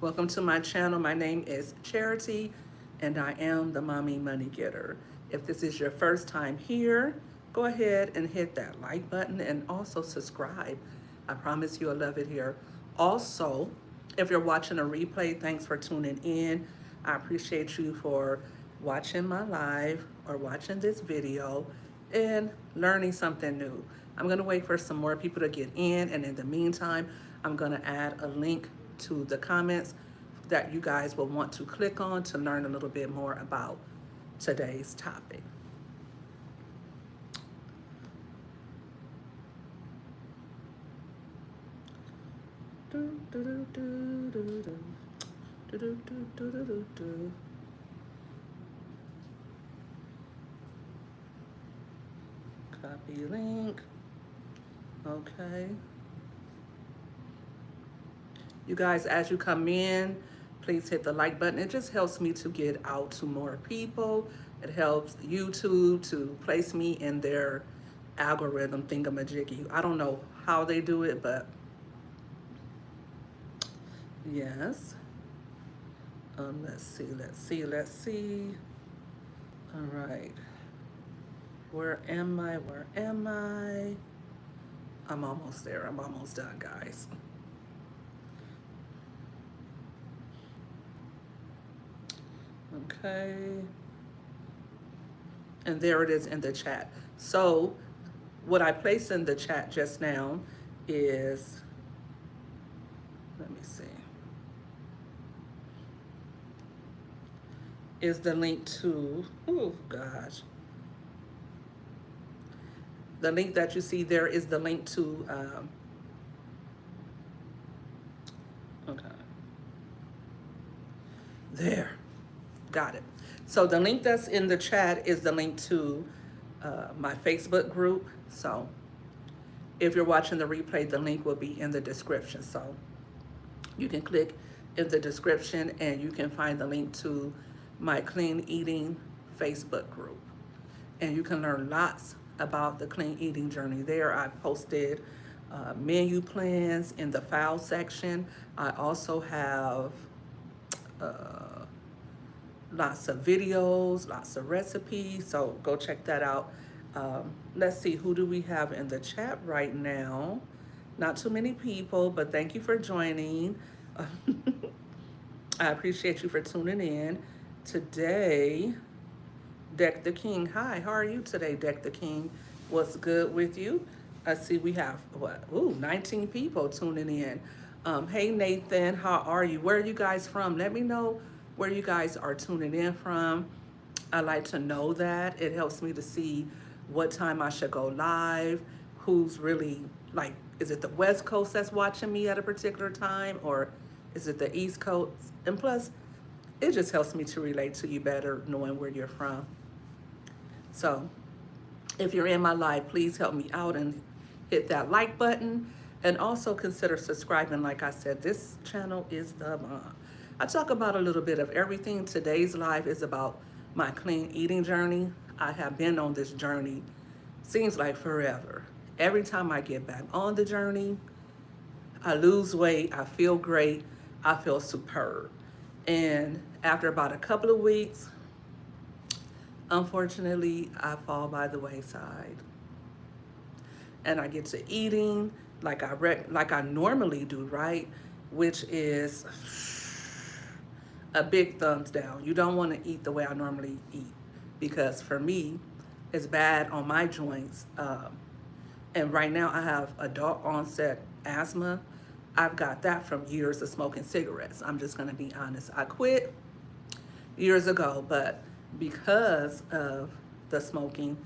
Welcome to my channel. My name is Charity and I am the Mommy Money Getter. If this is your first time here, go ahead and hit that like button and also subscribe. I promise you'll love it here. Also, if you're watching a replay, thanks for tuning in. I appreciate you for watching my live or watching this video and learning something new. I'm gonna wait for some more people to get in, and in the meantime, I'm gonna add a link to the comments that you guys will want to click on to learn a little bit more about today's topic. Do, do, do, do, do, do. Do, do, do, do, do, do, do. Copy link. Okay. You guys, as you come in, please hit the like button. It just helps me to get out to more people. It helps YouTube to place me in their algorithm thingamajiggy. I don't know how they do it, but yes. Let's see. All right. Where am I? I'm almost there. I'm almost done, guys. Okay. And there it is in the chat. So what I placed in the chat just now is, let me see, is the link to, oh gosh. The link that you see there is the link to, okay. There, got it. So the link that's in the chat is the link to my Facebook group. So if you're watching the replay, the link will be in the description. So you can click in the description and you can find the link to my clean eating Facebook group. And you can learn lots about the clean eating journey there. I posted menu plans in the file section. I also have lots of videos, lots of recipes, so go check that out. Let's see, who do we have in the chat right now? Not too many people, but thank you for joining. I appreciate you for tuning in. Today, Deck the King. Hi, how are you today, Deck the King? What's good with you? I see we have, what, 19 people tuning in. Hey, Nathan, how are you? Where are you guys from? Let me know where you guys are tuning in from. I like to know that. It helps me to see what time I should go live, who's really, like, is it the West Coast that's watching me at a particular time, or is it the East Coast? And plus, it just helps me to relate to you better knowing where you're from. So if you're in my live, please help me out and hit that like button, and also consider subscribing. Like I said, this channel is the bomb. I talk about a little bit of everything. Today's live is about my clean eating journey. I have been on this journey, seems like forever. Every time I get back on the journey, I lose weight, I feel great, I feel superb. And after about a couple of weeks, unfortunately, I fall by the wayside. And I get to eating like I normally do, right? Which is a big thumbs down. You don't want to eat the way I normally eat, because for me, it's bad on my joints. And right now I have adult onset asthma. I've got that from years of smoking cigarettes. I'm just gonna be honest. I quit years ago, but because of the smoking,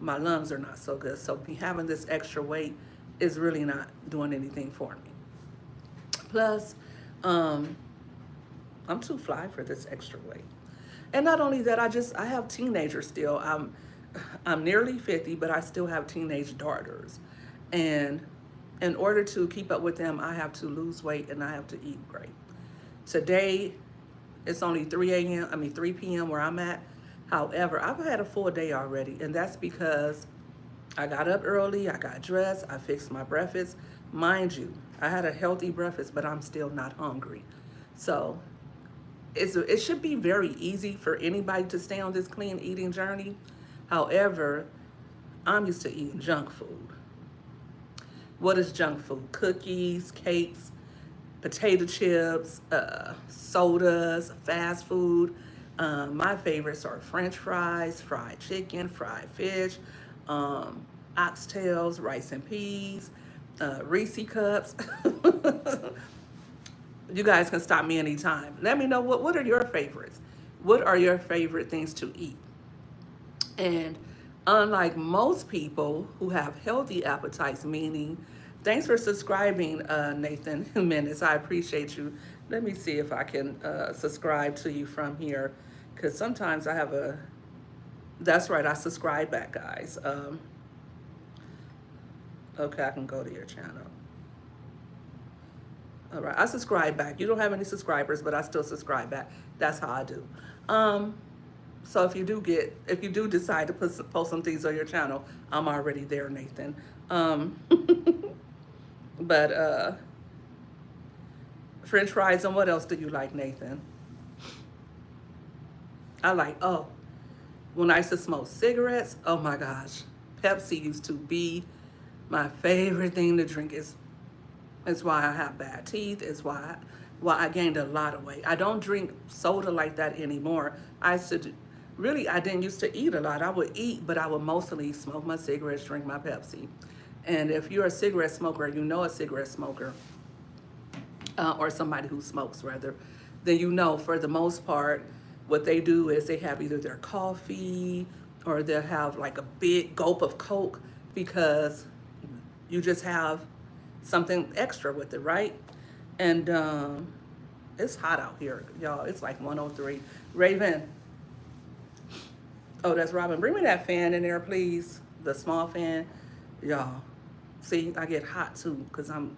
my lungs are not so good. So me having this extra weight is really not doing anything for me. Plus, I'm too fly for this extra weight. And not only that, I have teenagers still. I'm nearly 50, but I still have teenage daughters. And in order to keep up with them, I have to lose weight and I have to eat great. Today, it's only 3 p.m. where I'm at. However, I've had a full day already, and that's because I got up early, I got dressed, I fixed my breakfast. Mind you, I had a healthy breakfast, but I'm still not hungry. So it should be very easy for anybody to stay on this clean eating journey. However, I'm used to eating junk food. What is junk food? Cookies, cakes, potato chips, sodas, fast food. My favorites are French fries, fried chicken, fried fish, oxtails, rice and peas, Reese cups. You guys can stop me anytime. Let me know what are your favorites. What are your favorite things to eat? And unlike most people who have healthy appetites, meaning, thanks for subscribing, Nathan Menace. I appreciate you. Let me see if I can subscribe to you from here, because sometimes I have a. That's right, I subscribe back, guys. Okay, I can go to your channel. All right, I subscribe back. You don't have any subscribers, but I still subscribe back. That's how I do. Um, so if you do decide to post some things on your channel, I'm already there, Nathan. Um, but French fries, and what else do you like, Nathan? I like, when I used to smoke cigarettes, oh my gosh, Pepsi used to be my favorite thing to drink. It's why I have bad teeth. It's why I gained a lot of weight. I don't drink soda like that anymore. I used to really, I didn't used to eat a lot. I would eat, but I would mostly smoke my cigarettes, drink my Pepsi. And if you're a cigarette smoker, you know a cigarette smoker, or somebody who smokes rather, then you know for the most part, what they do is they have either their coffee or they'll have like a big gulp of Coke, because you just have something extra with it, right? And it's hot out here, y'all. It's like 103. Raven, oh, that's Robin. Bring me that fan in there, please. The small fan, y'all. See, I get hot too because I'm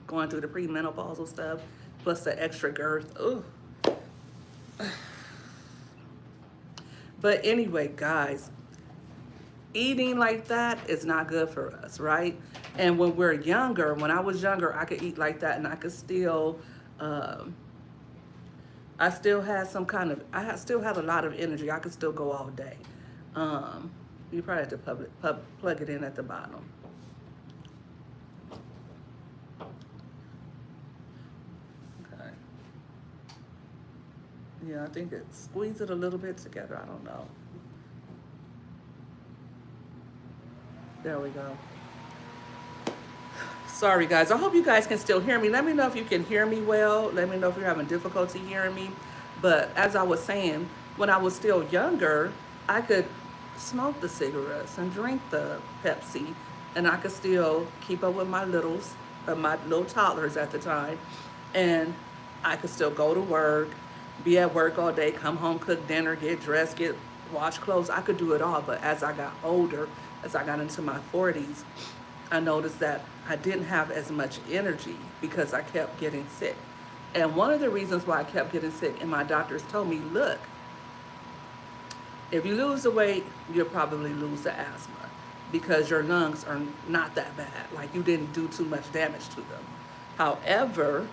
going through the premenopausal stuff, plus the extra girth. Ugh. But anyway, guys, eating like that is not good for us, right? And when we're younger, when I was younger, I could eat like that and I could still, I still had still had a lot of energy. I could still go all day. You probably have to plug it in at the bottom. Okay. Yeah, I think squeeze it a little bit together. I don't know. There we go. Sorry, guys. I hope you guys can still hear me. Let me know if you can hear me well. Let me know if you're having difficulty hearing me. But as I was saying, when I was still younger, I could smoke the cigarettes and drink the Pepsi, and I could still keep up with my little toddlers at the time, and I could still go to work, be at work all day, come home, cook dinner, get dressed, wash clothes. I could do it all. But as I got older, as I got into my 40s, I noticed that I didn't have as much energy because I kept getting sick. And one of the reasons why I kept getting sick, and my doctors told me, look, if you lose the weight, you'll probably lose the asthma because your lungs are not that bad. Like, you didn't do too much damage to them. However,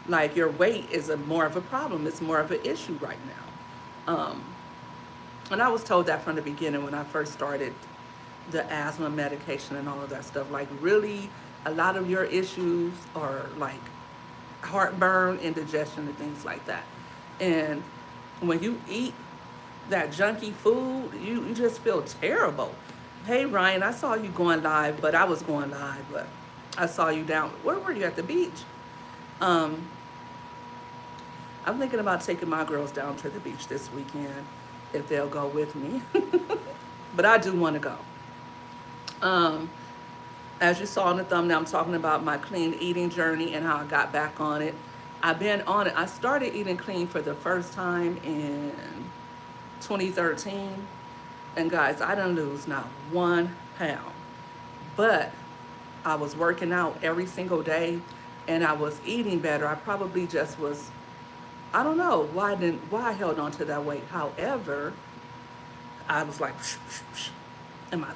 like, your weight is more of a problem. It's more of an issue right now. And I was told that from the beginning when I first started the asthma medication and all of that stuff. Like, really, a lot of your issues are like heartburn, indigestion, and things like that. And when you eat that junky food, you just feel terrible. Hey, Ryan, I saw you going live, but I was going live, but I saw you down. Where were you, at the beach? I'm thinking about taking my girls down to the beach this weekend if they'll go with me. But I do want to go. As you saw in the thumbnail, I'm talking about my clean eating journey and how I got back on it. I've been on it. I started eating clean for the first time in 2013. And guys, I didn't lose not 1 pound. But I was working out every single day and I was eating better. I probably just was, I don't know why I held on to that weight. However, I was like, and my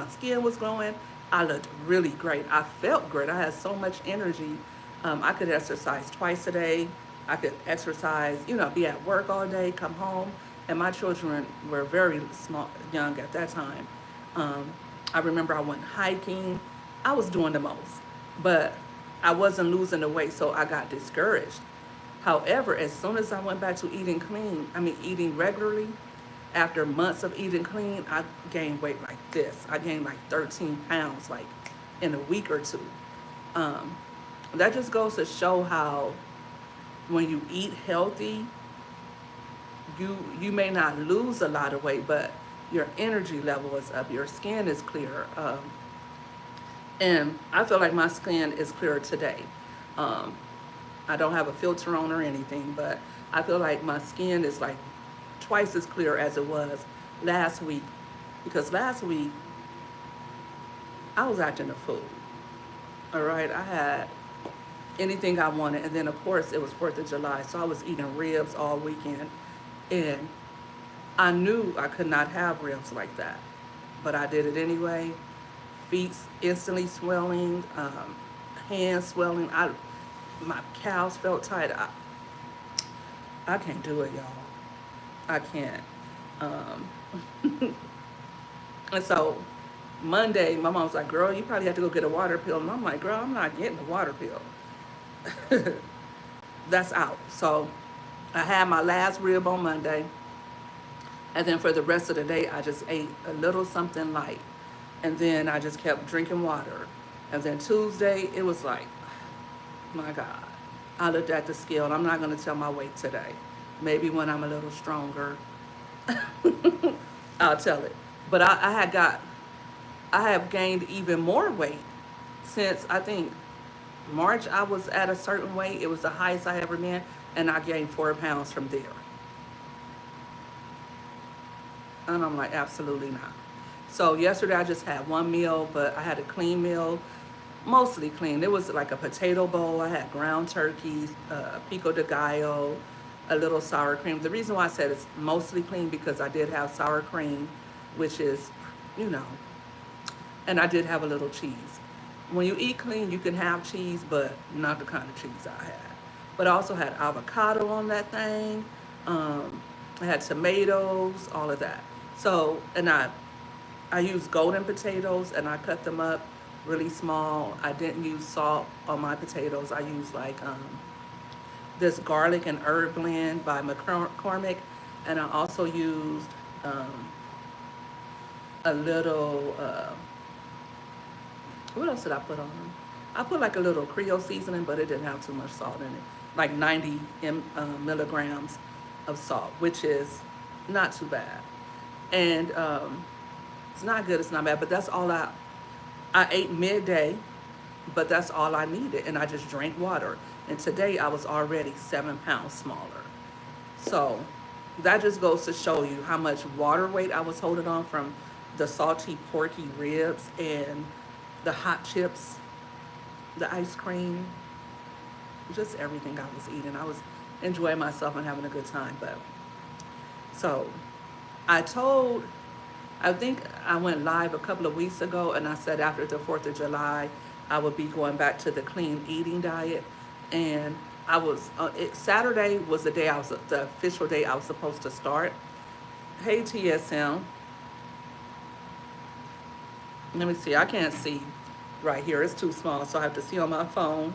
skin was glowing. I looked really great. I felt great. I had so much energy. I could exercise twice a day. I could exercise, be at work all day, come home, and my children were very small, young at that time. Um, I remember I went hiking. I was doing the most, but I wasn't losing the weight, so I got discouraged. However, as soon as I went back to eating clean, eating regularly, after months of eating clean, I gained weight like this. I gained like 13 pounds, like in a week or two. Um, that just goes to show how when you eat healthy, you may not lose a lot of weight, but your energy level is up, your skin is clear, and I feel like my skin is clearer today. Um, I don't have a filter on or anything, but I feel like my skin is like twice as clear as it was last week, because last week I was acting a fool. All right, I had anything I wanted, and then of course it was 4th of July, so I was eating ribs all weekend, and I knew I could not have ribs like that, but I did it anyway. Feet instantly swelling, hands swelling. My calves felt tight. I can't do it, y'all. I can't. Um, and so Monday, my mom was like, "Girl, you probably have to go get a water pill." And I'm like, "Girl, I'm not getting a water pill. That's out." So I had my last rib on Monday. And then for the rest of the day, I just ate a little something light. And then I just kept drinking water. And then Tuesday, it was like, my God. I looked at the scale, and I'm not going to tell my weight today. Maybe when I'm a little stronger, I'll tell it. But I have gained even more weight since I think March. I was at a certain weight. It was the highest I ever been. And I gained 4 pounds from there. And I'm like, absolutely not. So yesterday I just had one meal, but I had a clean meal, mostly clean. It was like a potato bowl. I had ground turkey, pico de gallo, a little sour cream. The reason why I said it's mostly clean because I did have sour cream, which is, you know, and I did have a little cheese. When you eat clean, you can have cheese, but not the kind of cheese I had. But I also had avocado on that thing. I had tomatoes, all of that. So, and I used golden potatoes, and I cut them up really small. I didn't use salt on my potatoes. I used like this garlic and herb blend by McCormick, and I also used um, a little. What else did I put on them? I put like a little Creole seasoning, but it didn't have too much salt in it. Like 90 milligrams of salt, which is not too bad. And it's not good, it's not bad, but that's all I ate midday, but that's all I needed. And I just drank water. And today I was already 7 pounds smaller. So that just goes to show you how much water weight I was holding on from the salty porky ribs and the hot chips, the ice cream, just everything I was eating. I was enjoying myself and having a good time. But so I told, I think I went live a couple of weeks ago, and I said after the 4th of July, I would be going back to the clean eating diet. And I was, Saturday was the official day I was supposed to start. Hey, TSM. Let me see. I can't see right here. It's too small, so I have to see on my phone.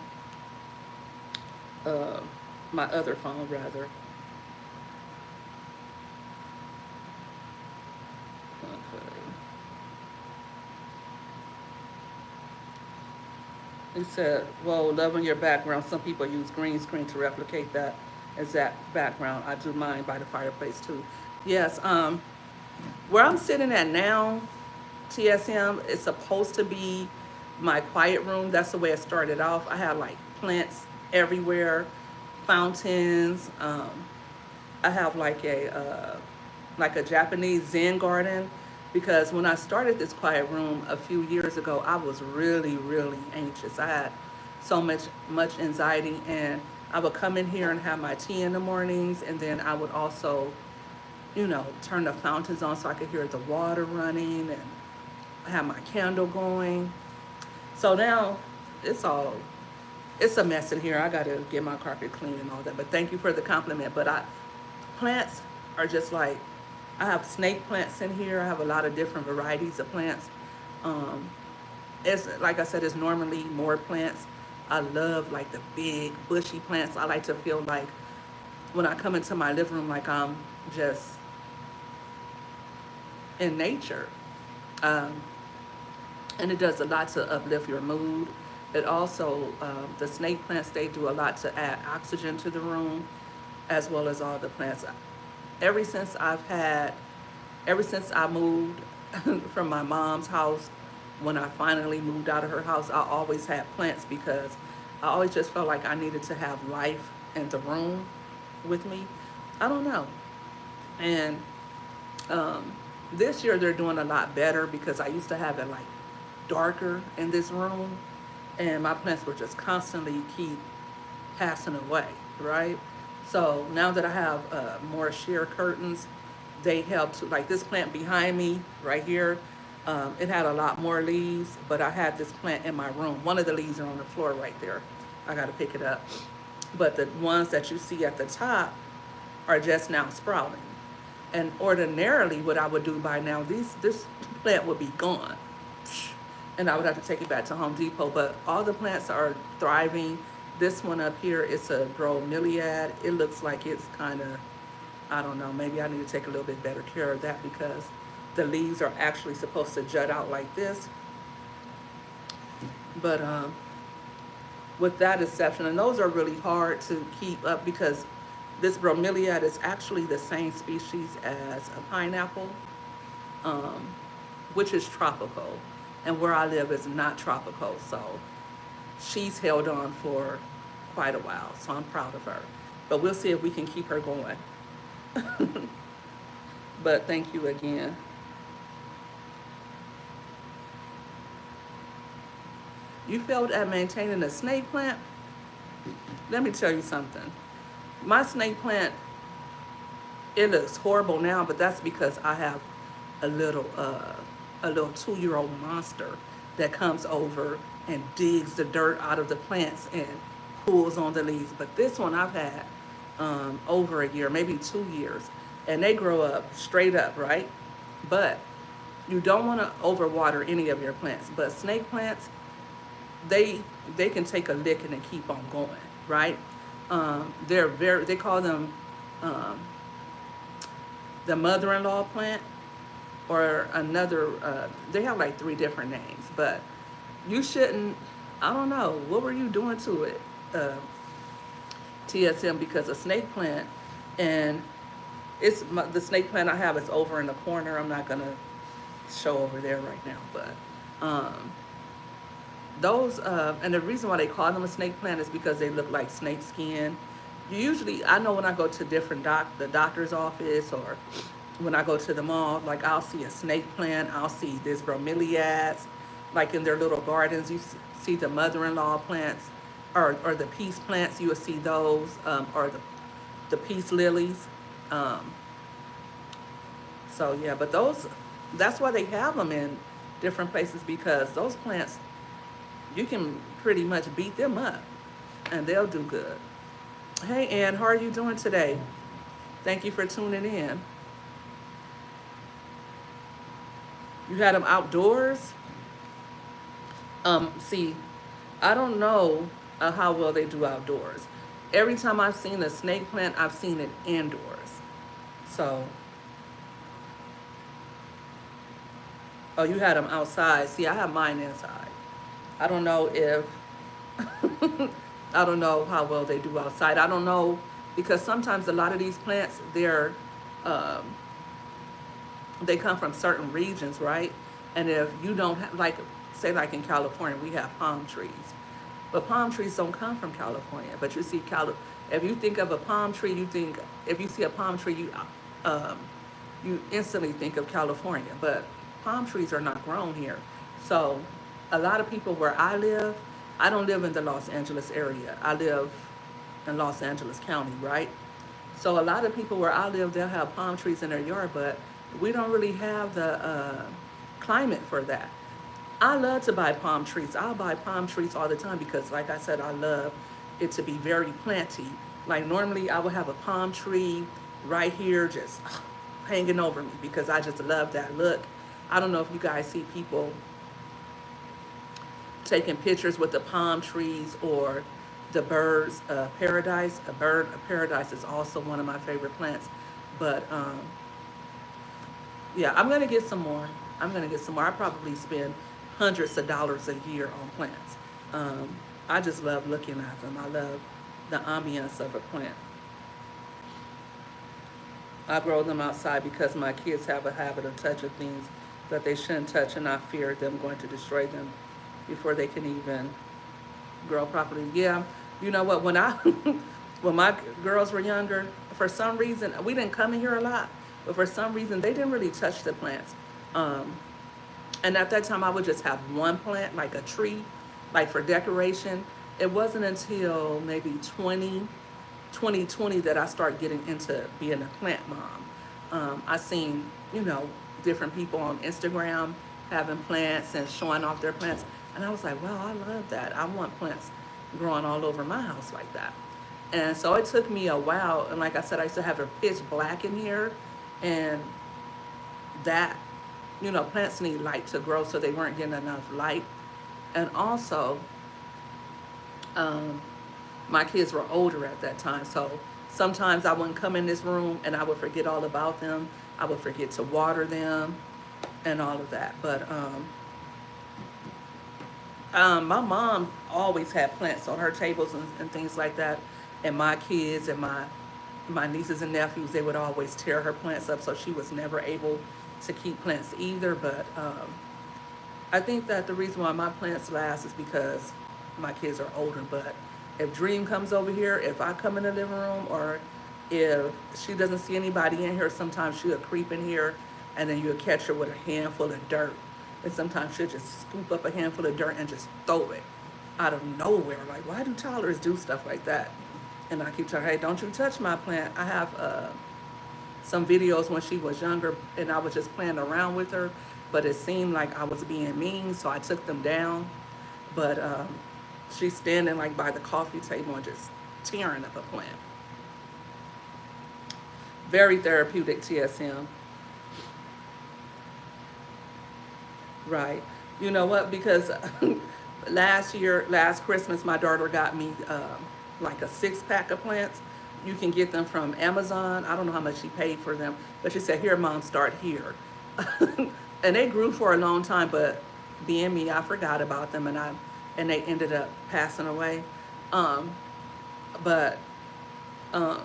Uh, my other phone, rather. Okay. He said, well, loving your background. Some people use green screen to replicate that exact background. I do mine by the fireplace too. Yes, where I'm sitting at now, TSM, is supposed to be my quiet room. That's the way it started off. I have like plants everywhere, fountains. I have like a Japanese Zen garden, because when I started this quiet room a few years ago, I was really, really anxious. I had so much anxiety, and I would come in here and have my tea in the mornings, and then I would also, turn the fountains on so I could hear the water running and have my candle going. So now it's all It's a mess in here. I got to get my carpet clean and all that. But thank you for the compliment. But plants are just like, I have snake plants in here. I have a lot of different varieties of plants. Um, it's like I said, it's normally more plants. I love like the big bushy plants. I like to feel like when I come into my living room, like I'm just in nature. Um, and it does a lot to uplift your mood. It also, the snake plants, they do a lot to add oxygen to the room, as well as all the plants. Ever since I've had, ever since I moved from my mom's house, when I finally moved out of her house, I always had plants because I always just felt like I needed to have life in the room with me. I don't know. And um, this year they're doing a lot better because I used to have it like darker in this room, and my plants would just constantly keep passing away, right? So now that I have more sheer curtains, they help to, like this plant behind me right here, it had a lot more leaves, but I had this plant in my room. One of the leaves are on the floor right there. I got to pick it up. But the ones that you see at the top are just now sprouting. And ordinarily, what I would do by now, this plant would be gone, and I would have to take it back to Home Depot. But all the plants are thriving. This one up here, it's a bromeliad. It looks like it's kind of, I don't know, maybe I need to take a little bit better care of that because the leaves are actually supposed to jut out like this. But with that exception, and those are really hard to keep up because this bromeliad is actually the same species as a pineapple, um, which is tropical. And where I live is not tropical. So she's held on for quite a while. So I'm proud of her. But we'll see if we can keep her going. But thank you again. You failed at maintaining a snake plant? Let me tell you something. My snake plant, it looks horrible now, but that's because I have a little 2-year-old monster that comes over and digs the dirt out of the plants and pulls on the leaves. But this one I've had over a year, maybe 2 years, and they grow up straight up, right? But you don't want to overwater any of your plants. But snake plants, they can take a licking and keep on going, right? They call them um, the mother-in-law plant, or another, they have like 3 different names, but you shouldn't, I don't know, what were you doing to it, TSM, because a snake plant, and the snake plant I have is over in the corner. I'm not gonna show over there right now, but those, and the reason why they call them a snake plant is because they look like snake skin. Usually, I know when I go to different the doctor's office, or when I go to the mall, like I'll see a snake plant, I'll see this bromeliads, like in their little gardens. You see the mother-in-law plants, or the peace plants. You will see those, or the peace lilies. Um, so yeah, but that's why they have them in different places, because those plants, you can pretty much beat them up and they'll do good. Hey Ann, how are you doing today? Thank you for tuning in. You had them outdoors? See, I don't know how well they do outdoors. Every time I've seen a snake plant, I've seen it indoors. So, oh, you had them outside. See, I have mine inside. I don't know if, I don't know how well they do outside. I don't know, because sometimes a lot of these plants, um, they come from certain regions, right? And if you don't have, like, say like in California, we have palm trees. But palm trees don't come from California. But you see, if you think of a palm tree, if you see a palm tree, you instantly think of California. But palm trees are not grown here. So a lot of people where I live, I don't live in the Los Angeles area. I live in Los Angeles County, right? So a lot of people where I live, they'll have palm trees in their yard, but we don't really have the climate for that. I love to buy palm trees. I'll buy palm trees all the time because, like I said, I love it to be very planty. Like normally, I would have a palm tree right here just hanging over me because I just love that look. I don't know if you guys see people taking pictures with the palm trees or the birds of paradise. A bird of paradise is also one of my favorite plants. But yeah, I'm gonna get some more. I'm gonna get some more. I probably spend hundreds of dollars a year on plants. Um, I just love looking at them. I love the ambience of a plant. I grow them outside because my kids have a habit of touching things that they shouldn't touch, and I fear them going to destroy them before they can even grow properly. Yeah, you know what? When I when my girls were younger, for some reason we didn't come in here a lot, but for some reason they didn't really touch the plants. Um, and at that time, I would just have one plant, like a tree, like for decoration. It wasn't until maybe 2020 that I started getting into being a plant mom. I seen, you know, different people on Instagram having plants and showing off their plants. And I was like, wow, I love that. I want plants growing all over my house like that. And so it took me a while. And like I said, I used to have a pitch black in here. And that, you know, plants need light to grow, so they weren't getting enough light. And also, um, my kids were older at that time, so sometimes I wouldn't come in this room and I would forget all about them. I would forget to water them and all of that. But my mom always had plants on her tables and things like that. And my kids and my nieces and nephews, they would always tear her plants up, so she was never able to keep plants either. But I think that the reason why my plants last is because my kids are older. But if Dream comes over here, if I come in the living room, or if she doesn't see anybody in here, sometimes she'll creep in here and then you'll catch her with a handful of dirt. And sometimes she'll just scoop up a handful of dirt and just throw it out of nowhere. Like, why do toddlers do stuff like that? And I keep telling her, hey, don't you touch my plant. I have some videos when she was younger and I was just playing around with her, but it seemed like I was being mean, so I took them down. But she's standing like by the coffee table and just tearing up a plant. Very therapeutic, TSM. Right. You know what? Because last Christmas, my daughter got me like a 6-pack of plants. You can get them from Amazon. I don't know how much she paid for them, but she said, here, Mom, start here. And they grew for a long time, but being me, I forgot about them, and they ended up passing away. Um, but um,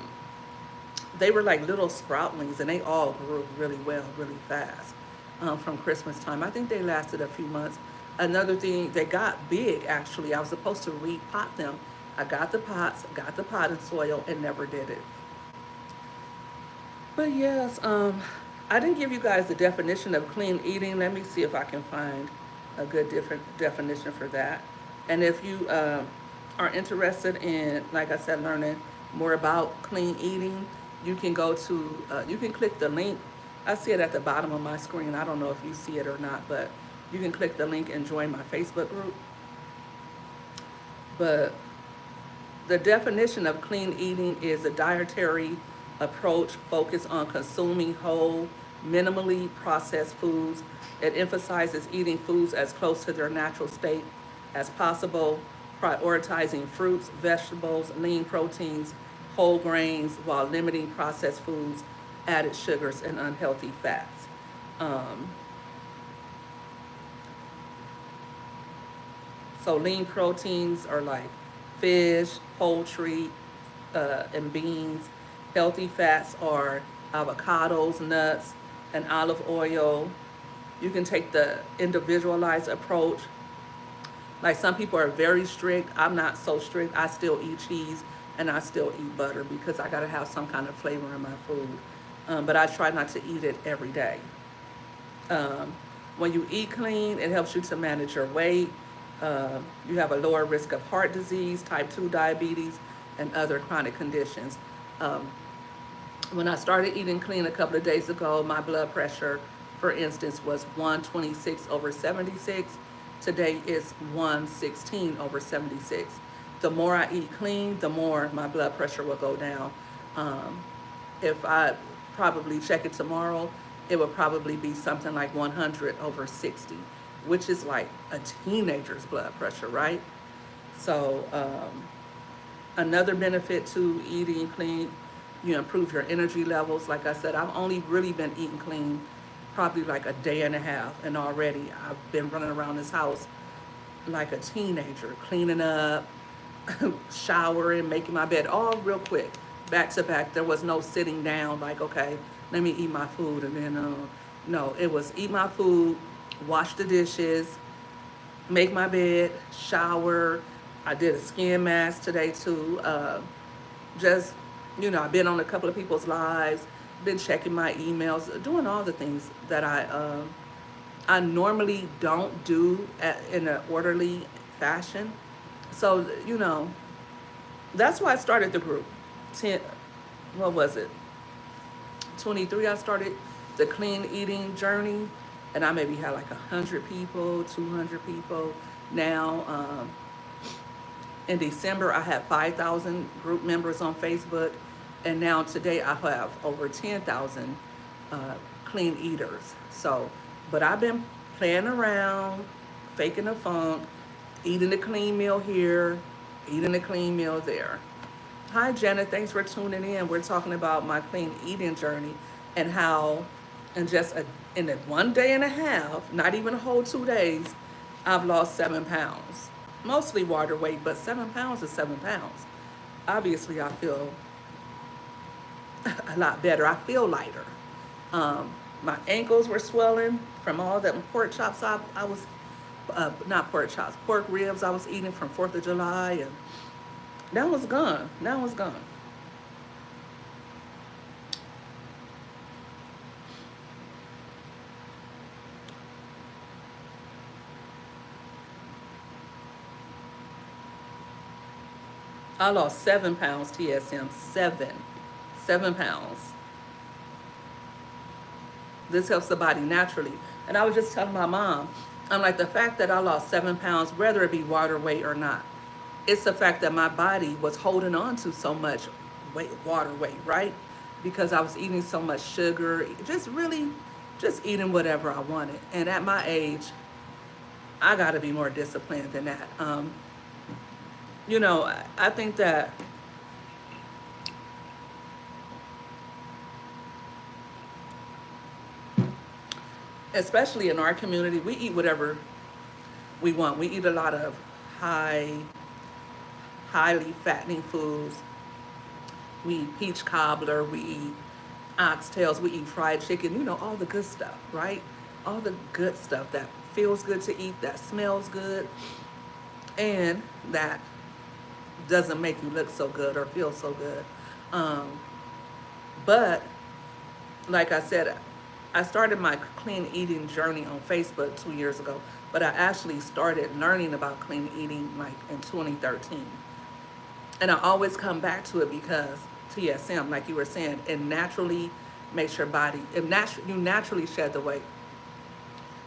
they were like little sproutlings, and they all grew really well, really fast from Christmas time. I think they lasted a few months. Another thing, they got big actually. I was supposed to repot them. I got the pots, got the potted soil, and never did it. But yes, I didn't give you guys the definition of clean eating. Let me see if I can find a good different definition for that. And if you are interested in, like I said, learning more about clean eating, you can go to, you can click the link. I see it at the bottom of my screen. I don't know if you see it or not, but you can click the link and join my Facebook group. But the definition of clean eating is a dietary approach focused on consuming whole, minimally processed foods. It emphasizes eating foods as close to their natural state as possible, prioritizing fruits, vegetables, lean proteins, whole grains, while limiting processed foods, added sugars, and unhealthy fats. Um, so lean proteins are like fish, poultry, and beans. Healthy fats are avocados, nuts, and olive oil. You can take the individualized approach. Like some people are very strict. I'm not so strict. I still eat cheese and I still eat butter because I gotta have some kind of flavor in my food. But I try not to eat it every day. Um, when you eat clean, it helps you to manage your weight. You have a lower risk of heart disease, type 2 diabetes, and other chronic conditions. Um, when I started eating clean a couple of days ago, my blood pressure, for instance, was 126/76. Today is 116 over 76. The more I eat clean, the more my blood pressure will go down. Um, if I probably check it tomorrow, it would probably be something like 100 over 60, which is like a teenager's blood pressure, right? So, another benefit to eating clean, you improve your energy levels. Like I said, I've only really been eating clean probably like a day and a half, and already I've been running around this house like a teenager, cleaning up, showering, making my bed, all real quick, back to back. There was no sitting down, like, okay, let me eat my food. And then, no, it was eat my food, wash the dishes, make my bed, shower. I did a skin mask today too. Just, I've been on a couple of people's lives, been checking my emails, doing all the things that I normally don't do in an orderly fashion. So, that's why I started the group. 10, what was it? 23, I started the clean eating journey, and I maybe had like 100 people, 200 people. Now, in December, I had 5,000 group members on Facebook, and now today I have over 10,000 clean eaters. So, but I've been playing around, faking the funk, eating a clean meal here, eating a clean meal there. Hi, Janet. Thanks for tuning in. We're talking about my clean eating journey and how, in in a 1 day and a half, not even a whole 2 days, I've lost 7 pounds. Mostly water weight, but 7 pounds is 7 pounds. Obviously, I feel a lot better. I feel lighter. My ankles were swelling from all the pork chops I was, not pork chops, pork ribs I was eating from 4th of July, and that was gone. That was gone. I lost 7 pounds, TSM, 7 pounds. This helps the body naturally. And I was just telling my mom, I'm like, the fact that I lost 7 pounds, whether it be water weight or not, it's the fact that my body was holding on to so much weight, water weight, right? Because I was eating so much sugar, just really just eating whatever I wanted. And at my age, I got to be more disciplined than that. I think that especially in our community, we eat whatever we want. We eat a lot of high, highly fattening foods. We eat peach cobbler, we eat oxtails, we eat fried chicken, all the good stuff, right? All the good stuff that feels good to eat, that smells good, and that doesn't make you look so good or feel so good. Um, but like I said, I started my clean eating journey on Facebook 2 years ago, but I actually started learning about clean eating like in 2013. And I always come back to it because TSM, like you were saying, it naturally makes your body, you naturally shed the weight.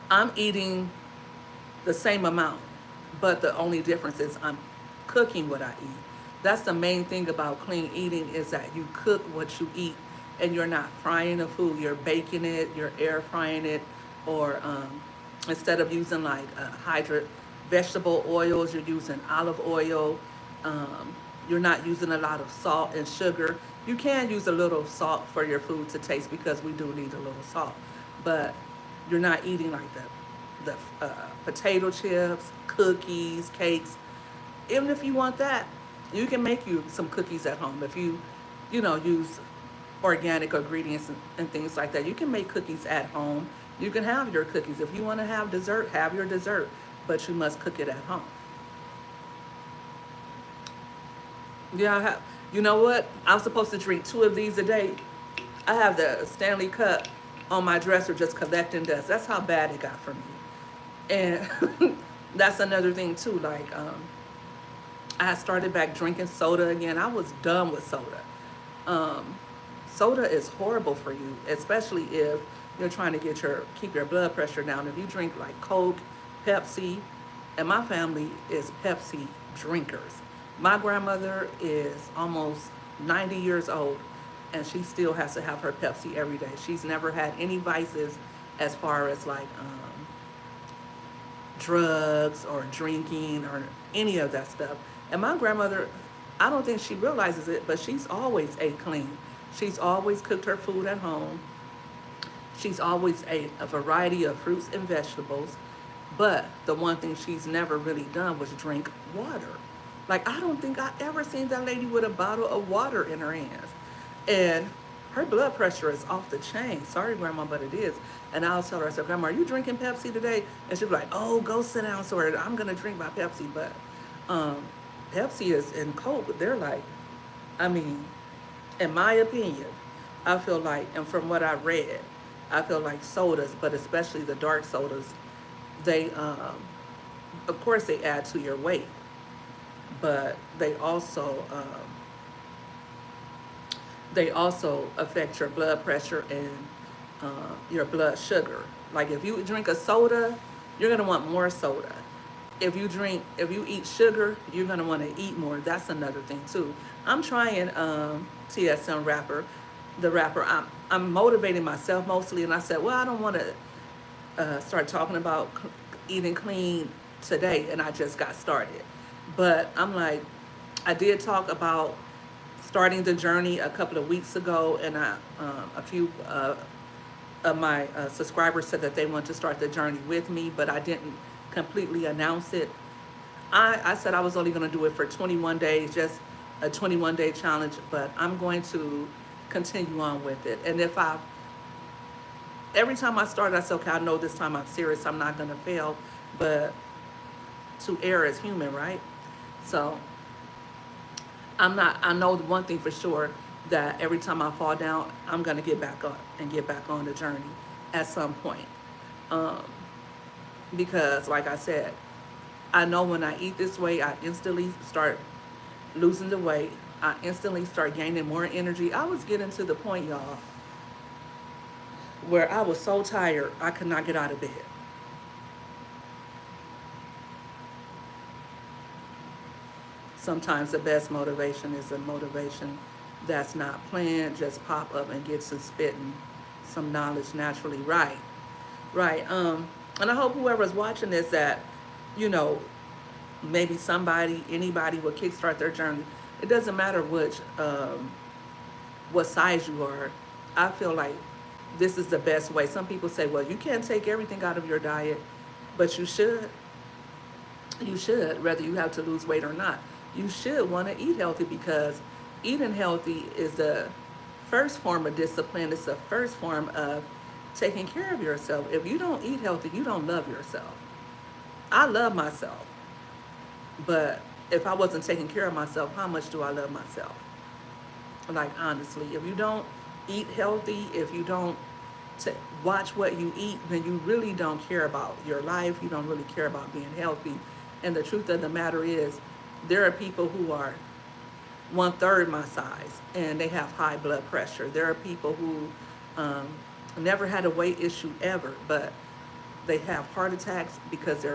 I'm eating the same amount, but the only difference is I'm cooking what I eat. That's the main thing about clean eating, is that you cook what you eat, and you're not frying the food. You're baking it, you're air frying it, or instead of using like vegetable oils, you're using olive oil. Um, you're not using a lot of salt and sugar. You can use a little salt for your food to taste, because we do need a little salt, but you're not eating like the potato chips, cookies, cakes. Even if you want that, you can make you some cookies at home. If use organic ingredients and things like that, you can make cookies at home. You can have your cookies. If you want to have dessert, have your dessert, but you must cook it at home. Yeah, you know what? I'm supposed to drink 2 of these a day. I have the Stanley Cup on my dresser just collecting dust. That's how bad it got for me. And that's another thing too. Like, I started back drinking soda again. I was done with soda. Um, Soda is horrible for you, especially if you're trying to keep your blood pressure down. If you drink like Coke, Pepsi, and my family is Pepsi drinkers. My grandmother is almost 90 years old, and she still has to have her Pepsi every day. She's never had any vices as far as like drugs or drinking or any of that stuff. And my grandmother, I don't think she realizes it, but she's always ate clean. She's always cooked her food at home. She's always ate a variety of fruits and vegetables. But the one thing she's never really done was drink water. Like, I don't think I ever seen that lady with a bottle of water in her hands. And her blood pressure is off the chain. Sorry, Grandma, but it is. And I'll tell her, I said, Grandma, are you drinking Pepsi today? And she'll be like, oh, go sit down, sorry. I'm going to drink my Pepsi. But Pepsi is and Coke, they're like, I mean, in my opinion, I feel like, and from what I read, I feel like sodas, but especially the dark sodas, they, of course, they add to your weight, but they also affect your blood pressure and your blood sugar. Like if you drink a soda, you're gonna want more soda. If you eat sugar, you're gonna want to eat more. That's another thing too. I'm trying TSM wrapper, the wrapper. I'm motivating myself mostly, and I said, well, I don't want to start talking about eating clean today, and I just got started. But I'm like, I did talk about starting the journey a couple of weeks ago, and a few of my subscribers said that they want to start the journey with me, but I didn't completely announce it. I said I was only going to do it for 21 days, just a 21-day challenge, but I'm going to continue on with it. And every time I start, I say, okay, I know this time I'm serious, I'm not going to fail, but to err is human, right? So I know one thing for sure, that every time I fall down, I'm going to get back up and get back on the journey at some point. Because like I said, I know when I eat this way, I instantly start losing the weight. I instantly start gaining more energy. I was getting to the point, y'all, where I was so tired, I could not get out of bed. Sometimes the best motivation is a motivation that's not planned, just pop up and get to spitting some knowledge naturally. Right, right. And I hope whoever's watching this, that, you know, maybe anybody will kickstart their journey. It doesn't matter what size you are. I feel like this is the best way. Some people say, well, you can't take everything out of your diet, but you should. You should, whether you have to lose weight or not. You should want to eat healthy, because eating healthy is the first form of discipline. It's the first form of taking care of yourself. If you don't eat healthy, you don't love yourself. I love myself, but if I wasn't taking care of myself, how much do I love myself? Like, honestly, if you don't eat healthy, if you don't watch what you eat, then you really don't care about your life. You don't really care about being healthy. And the truth of the matter is, there are people who are 1/3 my size and they have high blood pressure. There are people who never had a weight issue ever, but they have heart attacks because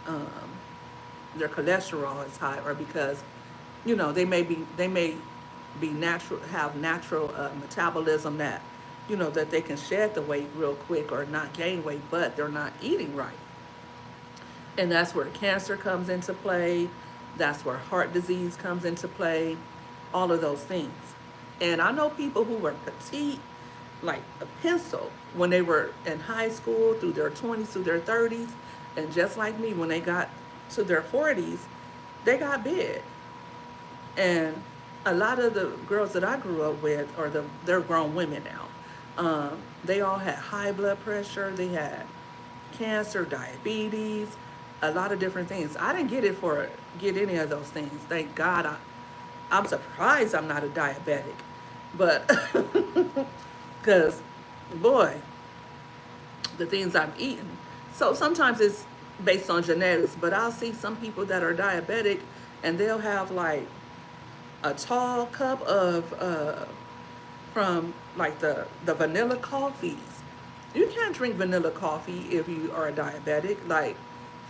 um, their cholesterol is high, or because, you know, they may be natural, have natural metabolism, that, you know, that they can shed the weight real quick or not gain weight, but they're not eating right. And that's where cancer comes into play. That's where heart disease comes into play. All of those things. And I know people who were petite, like a pencil, when they were in high school, through their 20s, through their 30s. And just like me, when they got to their 40s, they got big. And a lot of the girls that I grew up with, they're grown women now. They all had high blood pressure. They had cancer, diabetes, a lot of different things. I didn't get any of those things. Thank God. I'm surprised I'm not a diabetic, but because, boy, the things I'm eating. So sometimes it's based on genetics, but I'll see some people that are diabetic and they'll have like a tall cup of from like the vanilla coffees. You can't drink vanilla coffee if you are a diabetic. Like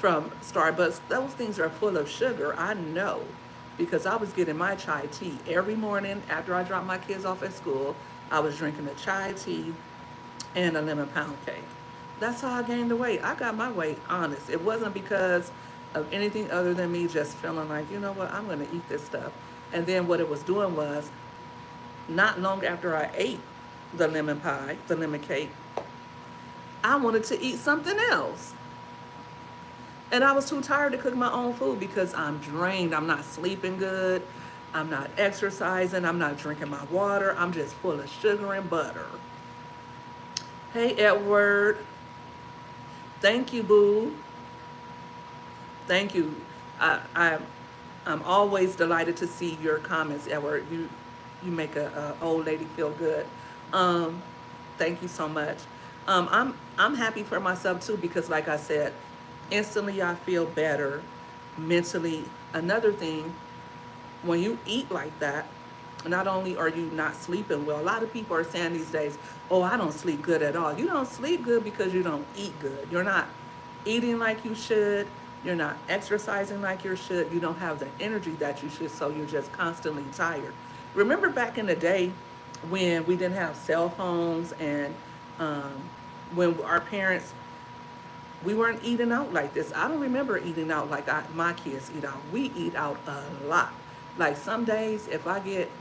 from Starbucks. Those things are full of sugar. I know because I was getting my chai tea every morning after I dropped my kids off at school. I was drinking a chai tea and a lemon pound cake. That's how I gained the weight. I got my weight honest. It wasn't because of anything other than me just feeling like, you know what, I'm going to eat this stuff. And then what it was doing was, not long after I ate the lemon pie, the lemon cake, I wanted to eat something else. And I was too tired to cook my own food because I'm drained. I'm not sleeping good. I'm not exercising. I'm not drinking my water. I'm just full of sugar and butter. Hey, Edward. Thank you, boo. Thank you. I'm always delighted to see your comments, Edward. You make a old lady feel good. Um, Thank you so much. I'm happy for myself too because, like I said, instantly I feel better mentally. Another thing, when you eat like that, not only are you not sleeping well, a lot of people are saying these days, oh, I don't sleep good at all. You don't sleep good because you don't eat good. You're not eating like you should. You're not exercising like you should. You don't have the energy that you should, so you're just constantly tired. Remember back in the day when we didn't have cell phones and um, when our parents, we weren't eating out like this. I don't remember eating out like my kids eat out. We eat out a lot. Like some days, if I get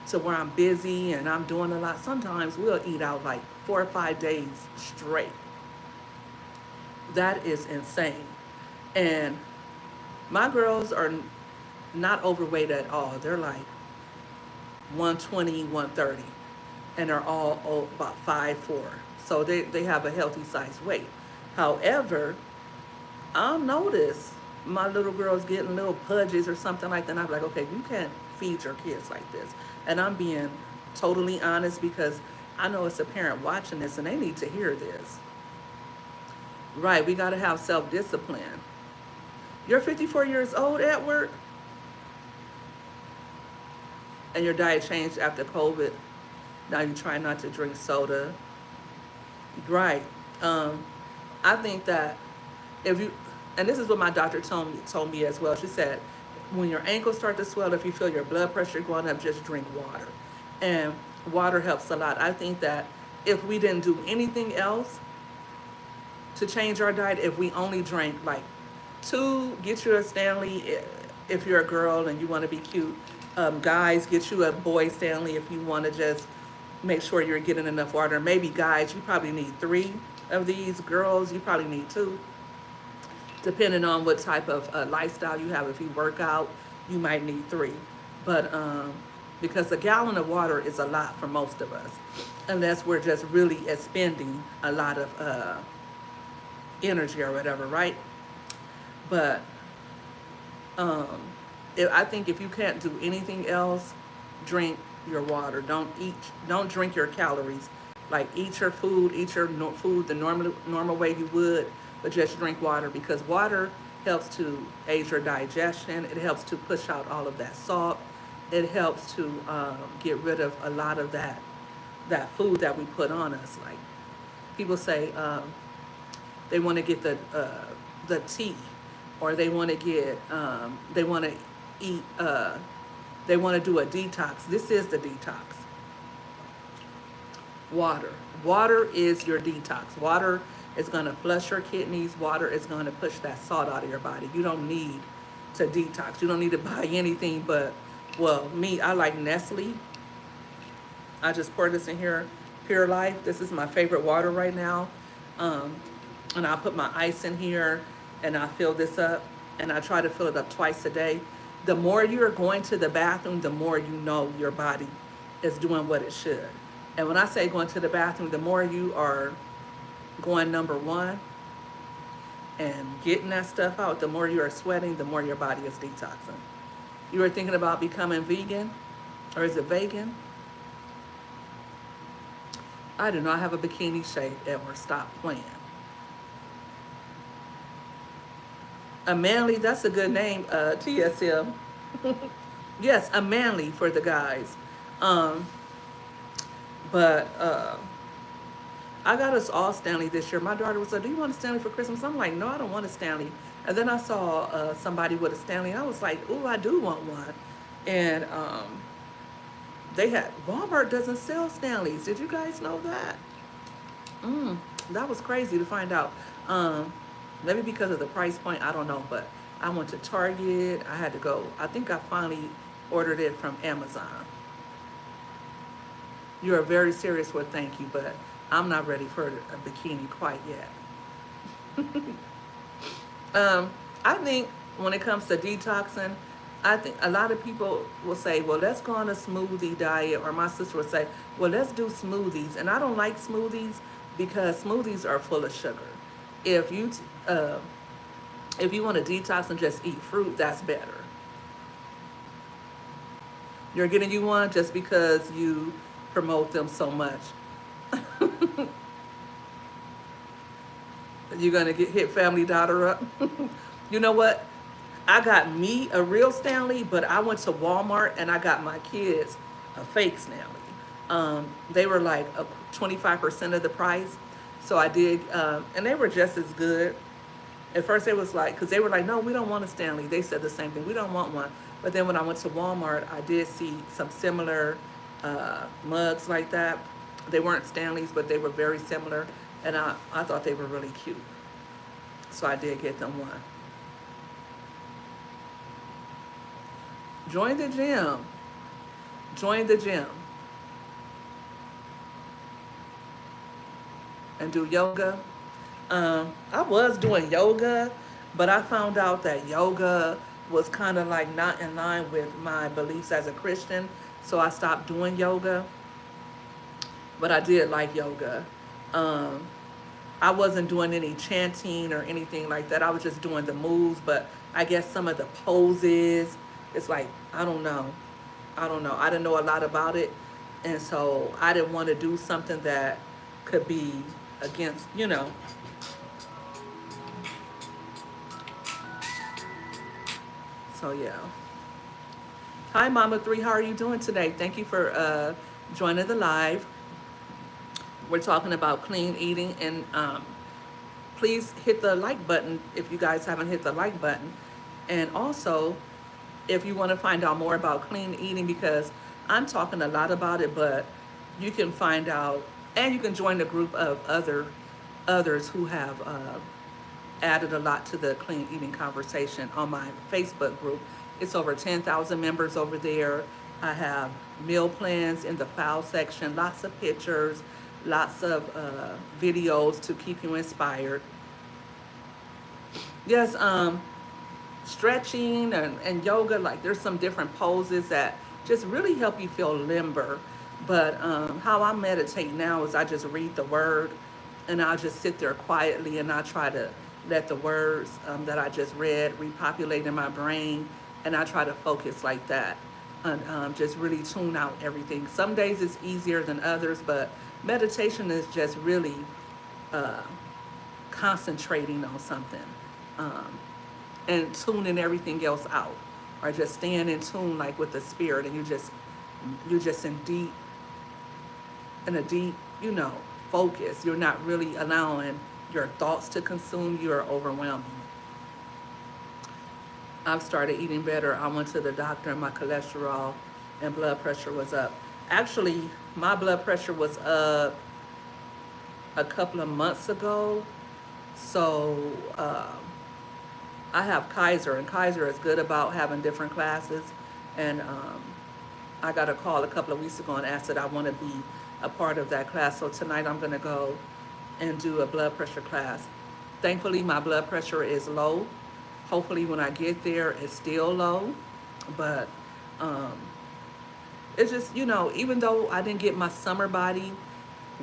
to where I'm busy and I'm doing a lot, sometimes we'll eat out like 4 or 5 days straight. That is insane. And my girls are not overweight at all. They're like 120, 130, and they're all about 5'4". So they have a healthy size weight. However, I'll notice my little girl's getting little pudges or something like that. And I'm like, okay, you can't feed your kids like this. And I'm being totally honest because I know it's a parent watching this and they need to hear this. Right, we got to have self-discipline. You're 54 years old, Edward, and your diet changed after COVID. Now you try not to drink soda. Right. Um, I think that if you, and this is what my doctor told me as well. She said, when your ankles start to swell, if you feel your blood pressure going up, just drink water. And water helps a lot. I think that if we didn't do anything else to change our diet, if we only drank like get you a Stanley if you're a girl and you want to be cute. Guys, get you a boy Stanley if you want to just make sure you're getting enough water. Maybe guys, you probably need 3 of these. Girls, you probably need 2, depending on what type of lifestyle you have. If you work out, you might need 3. But because a gallon of water is a lot for most of us, unless we're just really expending a lot of energy or whatever, right? But um, I think if you can't do anything else, drink your water. Don't drink your calories. Like eat your food, food the normal way you would, but just drink water because water helps to aid your digestion. It helps to push out all of that salt. It helps to get rid of a lot of that food that we put on us. Like people say they want to get the tea, or they want to get they want to eat they want to do a detox. This is the detox. Water is your detox. Water is going to flush your kidneys. Water is going to push that salt out of your body. You don't need to detox. You don't need to buy anything but, well, me, I like Nestle. I just pour this in here, Pure Life. This is my favorite water right now. And I put my ice in here and I fill this up, and I try to fill it up twice a day. The more you're going to the bathroom, the more you know your body is doing what it should. And when I say going to the bathroom, the more you are going number one and getting that stuff out, the more you are sweating, the more your body is detoxing. You were thinking about becoming vegan, or is it vegan? I do not have a bikini shape, Edward. Stop playing. A manly, that's a good name, TSM. Yes, a manly for the guys. But I got us all Stanley this year. My daughter was like, "Do you want a Stanley for Christmas?" I'm like, "No, I don't want a Stanley." And then I saw somebody with a Stanley, and I was like, "Ooh, I do want one." And they had Walmart doesn't sell Stanleys. Did you guys know that? Mm, that was crazy to find out. Um, Maybe because of the price point, I don't know. But I went to Target. I had to go. I think I finally ordered it from Amazon. You are very serious with thank you, but I'm not ready for a bikini quite yet. I think when it comes to detoxing, I think a lot of people will say, well, let's go on a smoothie diet, or my sister would say, well, let's do smoothies. And I don't like smoothies because smoothies are full of sugar. If you uh, if you want to detox and just eat fruit, that's better. You're getting you one just because you promote them so much. You're gonna get hit Family Dollar up. You know what? I got me a real Stanley, but I went to Walmart and I got my kids a fake Stanley. They were like 25% of the price. So I did, and they were just as good. At first, it was like, because they were like, no, we don't want a Stanley. They said the same thing, we don't want one. But then when I went to Walmart, I did see some similar mugs like that. They weren't Stanleys, but they were very similar. And I thought they were really cute. So I did get them one. Join the gym. Join the gym and do yoga. I was doing yoga, but I found out that yoga was kind of like not in line with my beliefs as a Christian. So I stopped doing yoga, but I did like yoga. Um, I wasn't doing any chanting or anything like that. I was just doing the moves, but I guess some of the poses, it's like, I don't know. I don't know. I didn't know a lot about it. And so I didn't want to do something that could be against, So yeah. Hi, Mama 3. How are you doing today? Thank you for joining the live. We're talking about clean eating, and please hit the like button if you guys haven't hit the like button. And also, if you want to find out more about clean eating, because I'm talking a lot about it, but you can find out, and you can join the group of others who have added a lot to the clean eating conversation on my Facebook group. It's over 10,000 members over there. I have meal plans in the file section, lots of pictures, lots of videos to keep you inspired. Yes, stretching and yoga, like there's some different poses that just really help you feel limber. But how I meditate now is I just read the word, and I'll just sit there quietly, and I try to let the words that I just read repopulate in my brain, and I try to focus like that, and just really tune out everything. Some days it's easier than others, but meditation is just really uh, concentrating on something, um, and tuning everything else out, or just staying in tune like with the spirit, and you're just in a deep, focus. You're not really allowing your thoughts to consume you or overwhelm you. I've started eating better. I went to the doctor and my cholesterol and blood pressure was up. Actually, my blood pressure was up a couple of months ago. So I have Kaiser, and Kaiser is good about having different classes. And I got a call a couple of weeks ago and asked that I want to be a part of that class. So tonight I'm going to go and do a blood pressure class. Thankfully, my blood pressure is low. Hopefully, when I get there, it's still low. But um, it's just, even though I didn't get my summer body,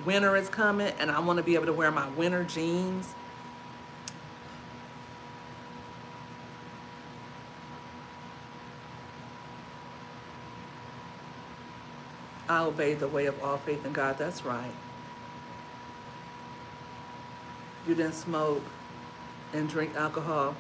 winter is coming, and I want to be able to wear my winter jeans. I obey the way of all faith in God. That's right. You didn't smoke and drink alcohol.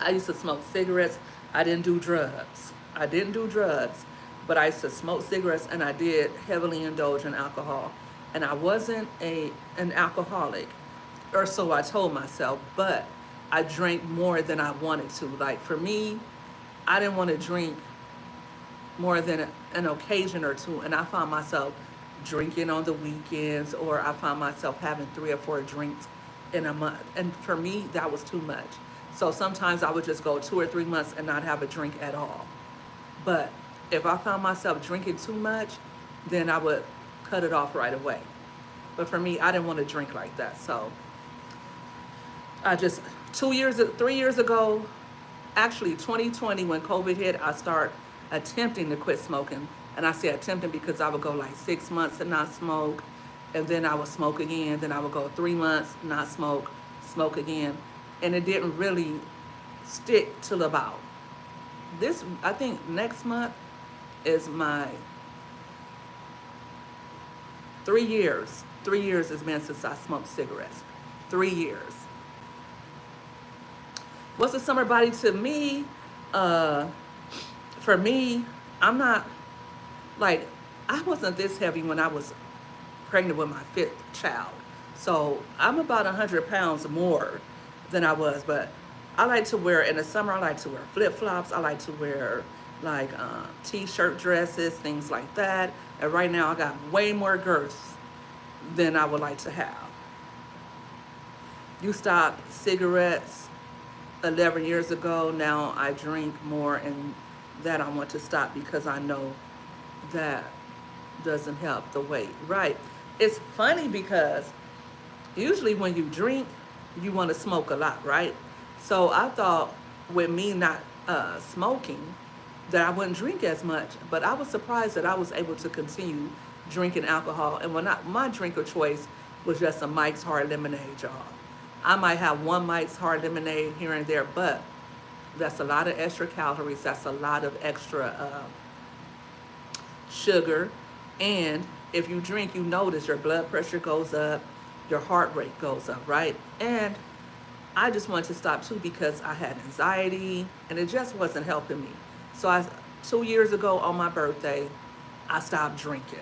I used to smoke cigarettes. I didn't do drugs. I didn't do drugs, but I used to smoke cigarettes, and I did heavily indulge in alcohol. and I wasn't an alcoholic, or so I told myself, but I drank more than I wanted to. Like for me, I didn't want to drink more than an occasion or two, and I found myself drinking on the weekends, or I found myself having 3 or 4 drinks in a month. And for me, that was too much. So sometimes I would just go 2 or 3 months and not have a drink at all. But if I found myself drinking too much, then I would cut it off right away. But for me, I didn't want to drink like that. So I just 3 years ago, actually 2020 when COVID hit, I started attempting to quit smoking. And I say attempting because I would go like 6 months and not smoke, and then I would smoke again. Then I would go 3 months, not smoke, smoke again. And it didn't really stick till about this. I think next month is my 3 years. 3 years has been since I smoked cigarettes. 3 years. What's a summer body to me? Uh, for me, I'm not like, I wasn't this heavy when I was pregnant with my 5th child. So I'm about 100 pounds more than I was. But I like to wear, in the summer, I like to wear flip flops. I like to wear like t-shirt dresses, things like that. And right now I got way more girth than I would like to have. You stopped cigarettes 11 years ago. Now I drink more, and that I want to stop because I know that doesn't help the weight. Right. It's funny because usually when you drink, you want to smoke a lot, right? So I thought with me not smoking that I wouldn't drink as much, but I was surprised that I was able to continue drinking alcohol. And when my drink of choice was just a Mike's Hard Lemonade, y'all. I might have one Mike's Hard Lemonade here and there, but that's a lot of extra calories. That's a lot of extra sugar. And if you drink, you notice your blood pressure goes up, your heart rate goes up, right? And I just wanted to stop too because I had anxiety and it just wasn't helping me. So 2 years ago on my birthday, I stopped drinking.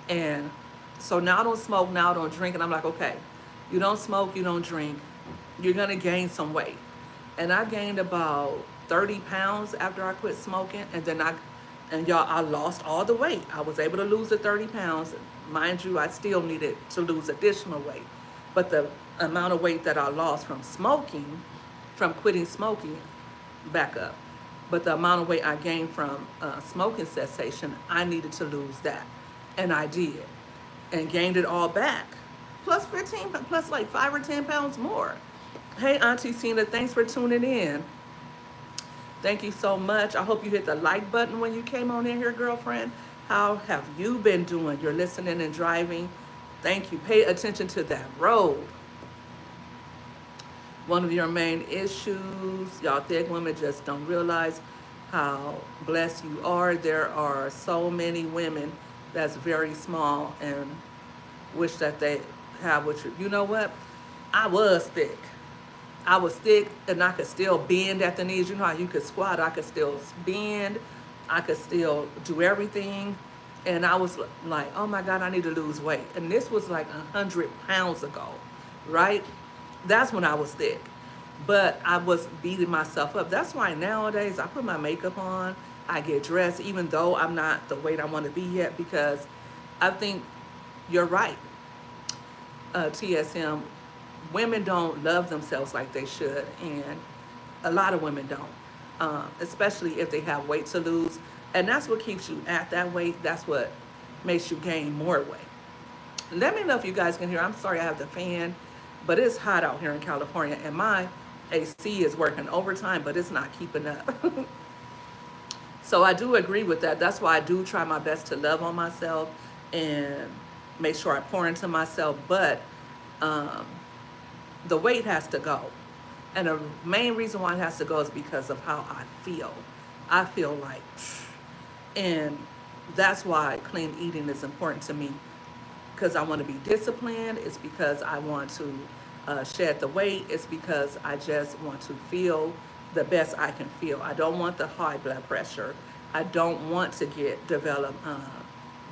And so now I don't smoke, now I don't drink. And I'm like, okay, you don't smoke, you don't drink, you're gonna gain some weight. And I gained about 30 pounds after I quit smoking. And y'all, I lost all the weight. I was able to lose the 30 pounds. Mind you, I still needed to lose additional weight. But the amount of weight that I lost from smoking, from quitting smoking, back up. But the amount of weight I gained from smoking cessation, I needed to lose that. And I did. And gained it all back. Plus like 5 or 10 pounds more. Hey, Auntie Cena, thanks for tuning in. Thank you so much. I hope you hit the like button when you came on in here, girlfriend. How have you been doing? You're listening and driving. Thank you. Pay attention to that road. One of your main issues, y'all thick women just don't realize how blessed you are. There are so many women that's very small and wish that they have what you know what? I was thick. I was thick and I could still bend at the knees. You know how you could squat, I could still bend. I could still do everything. And I was like, oh my God, I need to lose weight. And this was like 100 pounds ago, right? That's when I was thick. But I was beating myself up. That's why nowadays I put my makeup on, I get dressed, even though I'm not the weight I want to be yet, because I think you're right, TSM. Women don't love themselves like they should, and a lot of women don't, especially if they have weight to lose. And that's what keeps you at that weight. That's what makes you gain more weight. Let me know if you guys can hear. I'm sorry I have the fan, but it's hot out here in California, and my AC is working overtime, but it's not keeping up. So I do agree with that. That's why I do try my best to love on myself and make sure I pour into myself. But the weight has to go. And the main reason why it has to go is because of how I feel. I feel like, and that's why clean eating is important to me, because I want to be disciplined. It's because I want to shed the weight. It's because I just want to feel the best I can feel. I don't want the high blood pressure. I don't want to develop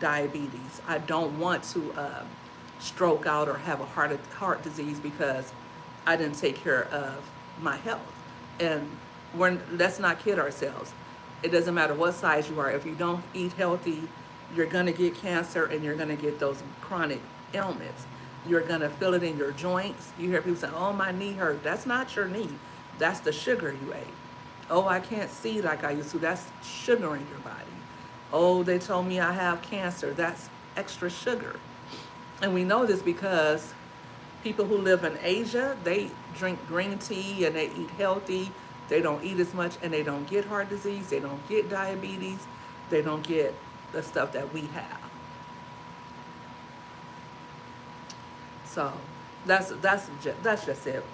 diabetes. I don't want to stroke out or have a heart disease because I didn't take care of my health. And let's not kid ourselves. It doesn't matter what size you are. If you don't eat healthy, you're gonna get cancer and you're gonna get those chronic ailments. You're gonna feel it in your joints. You hear people say, "Oh, my knee hurt." That's not your knee. That's the sugar you ate. Oh, I can't see like I used to. That's sugar in your body. Oh, they told me I have cancer. That's extra sugar. And we know this because people who live in Asia, they drink green tea and they eat healthy. They don't eat as much and they don't get heart disease. They don't get diabetes. They don't get the stuff that we have. So that's just it.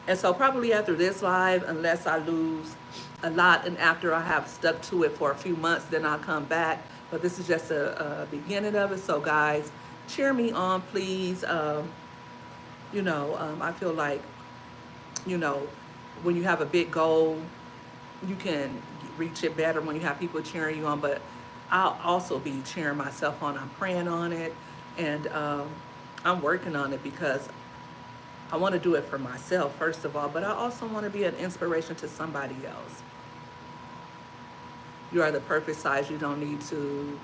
And so probably after this live, unless I lose a lot and after I have stuck to it for a few months, then I'll come back. But this is just a beginning of it. So guys, cheer me on, please. I feel like, you know, when you have a big goal, you can reach it better when you have people cheering you on. But I'll also be cheering myself on. I'm praying on it. And I'm working on it because I want to do it for myself, first of all, but I also want to be an inspiration to somebody else. You are the perfect size. You don't need to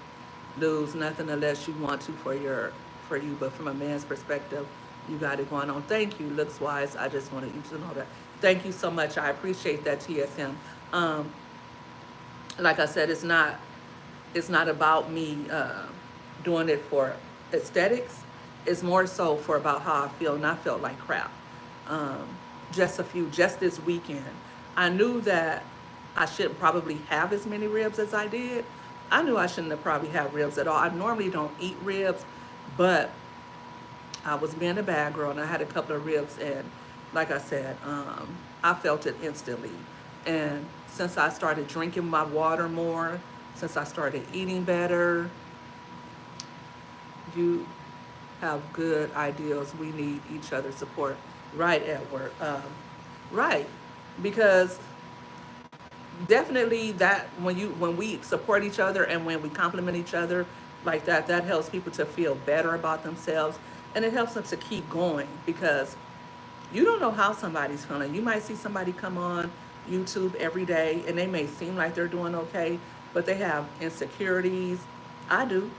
lose nothing unless you want to for you. But from a man's perspective, you got it going on. Thank you, looks wise. I just wanted you to know that. Thank you so much. I appreciate that, TSM. Like I said, it's not about me doing it for aesthetics. It's more so for about how I feel, and I felt like crap. Just this weekend, I knew that I shouldn't probably have as many ribs as I did. I knew I shouldn't have probably had ribs at all. I normally don't eat ribs, but I was being a bad girl and I had a couple of ribs, and like I said, I felt it instantly. And since I started drinking my water more, since I started eating better, you have good ideals. We need each other's support. Right, Edward. Right, because definitely that when we support each other and when we compliment each other like that, that helps people to feel better about themselves, and it helps them to keep going because you don't know how somebody's feeling. You might see somebody come on YouTube every day and they may seem like they're doing okay, but they have insecurities. I do.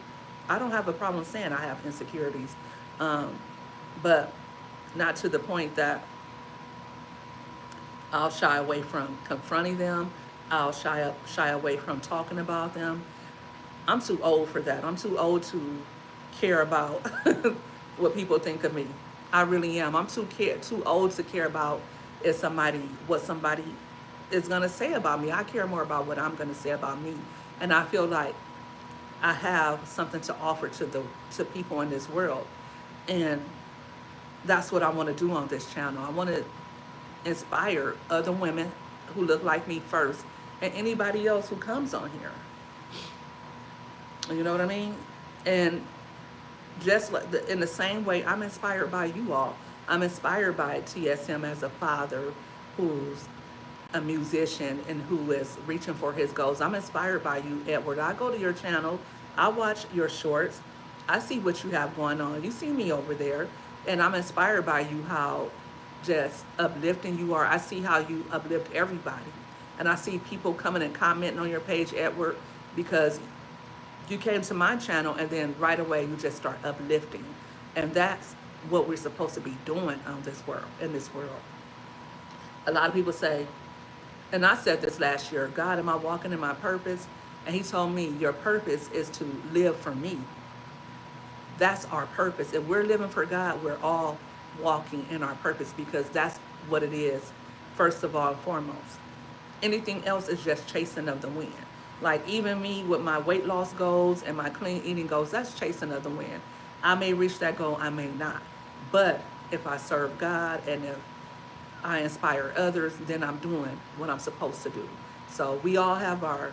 I don't have a problem saying I have insecurities, but not to the point that I'll shy away from confronting them. I'll shy away from talking about them. I'm too old for that. I'm too old to care about what people think of me. I really am. I'm too old to care about what somebody is gonna say about me. I care more about what I'm gonna say about me, and I feel like I have something to offer to people in this world, and that's what I want to do on this channel. I want to inspire other women who look like me first, and anybody else who comes on here. You know what I mean? And just like in the same way, I'm inspired by you all. I'm inspired by TSM as a father who's a musician and who is reaching for his goals. I'm inspired by you, Edward. I go to your channel, I watch your shorts, I see what you have going on. You see me over there, and I'm inspired by you, how just uplifting you are. I see how you uplift everybody. And I see people coming and commenting on your page, Edward, because you came to my channel and then right away you just start uplifting. And that's what we're supposed to be doing in this world. A lot of people say, and I said this last year, God, am I walking in my purpose? And he told me, your purpose is to live for me. That's our purpose. If we're living for God, we're all walking in our purpose, because that's what it is, first of all and foremost. Anything else is just chasing of the wind. Like even me with my weight loss goals and my clean eating goals, that's chasing of the wind. I may reach that goal, I may not. But if I serve God and if I inspire others, then I'm doing what I'm supposed to do. So we all have our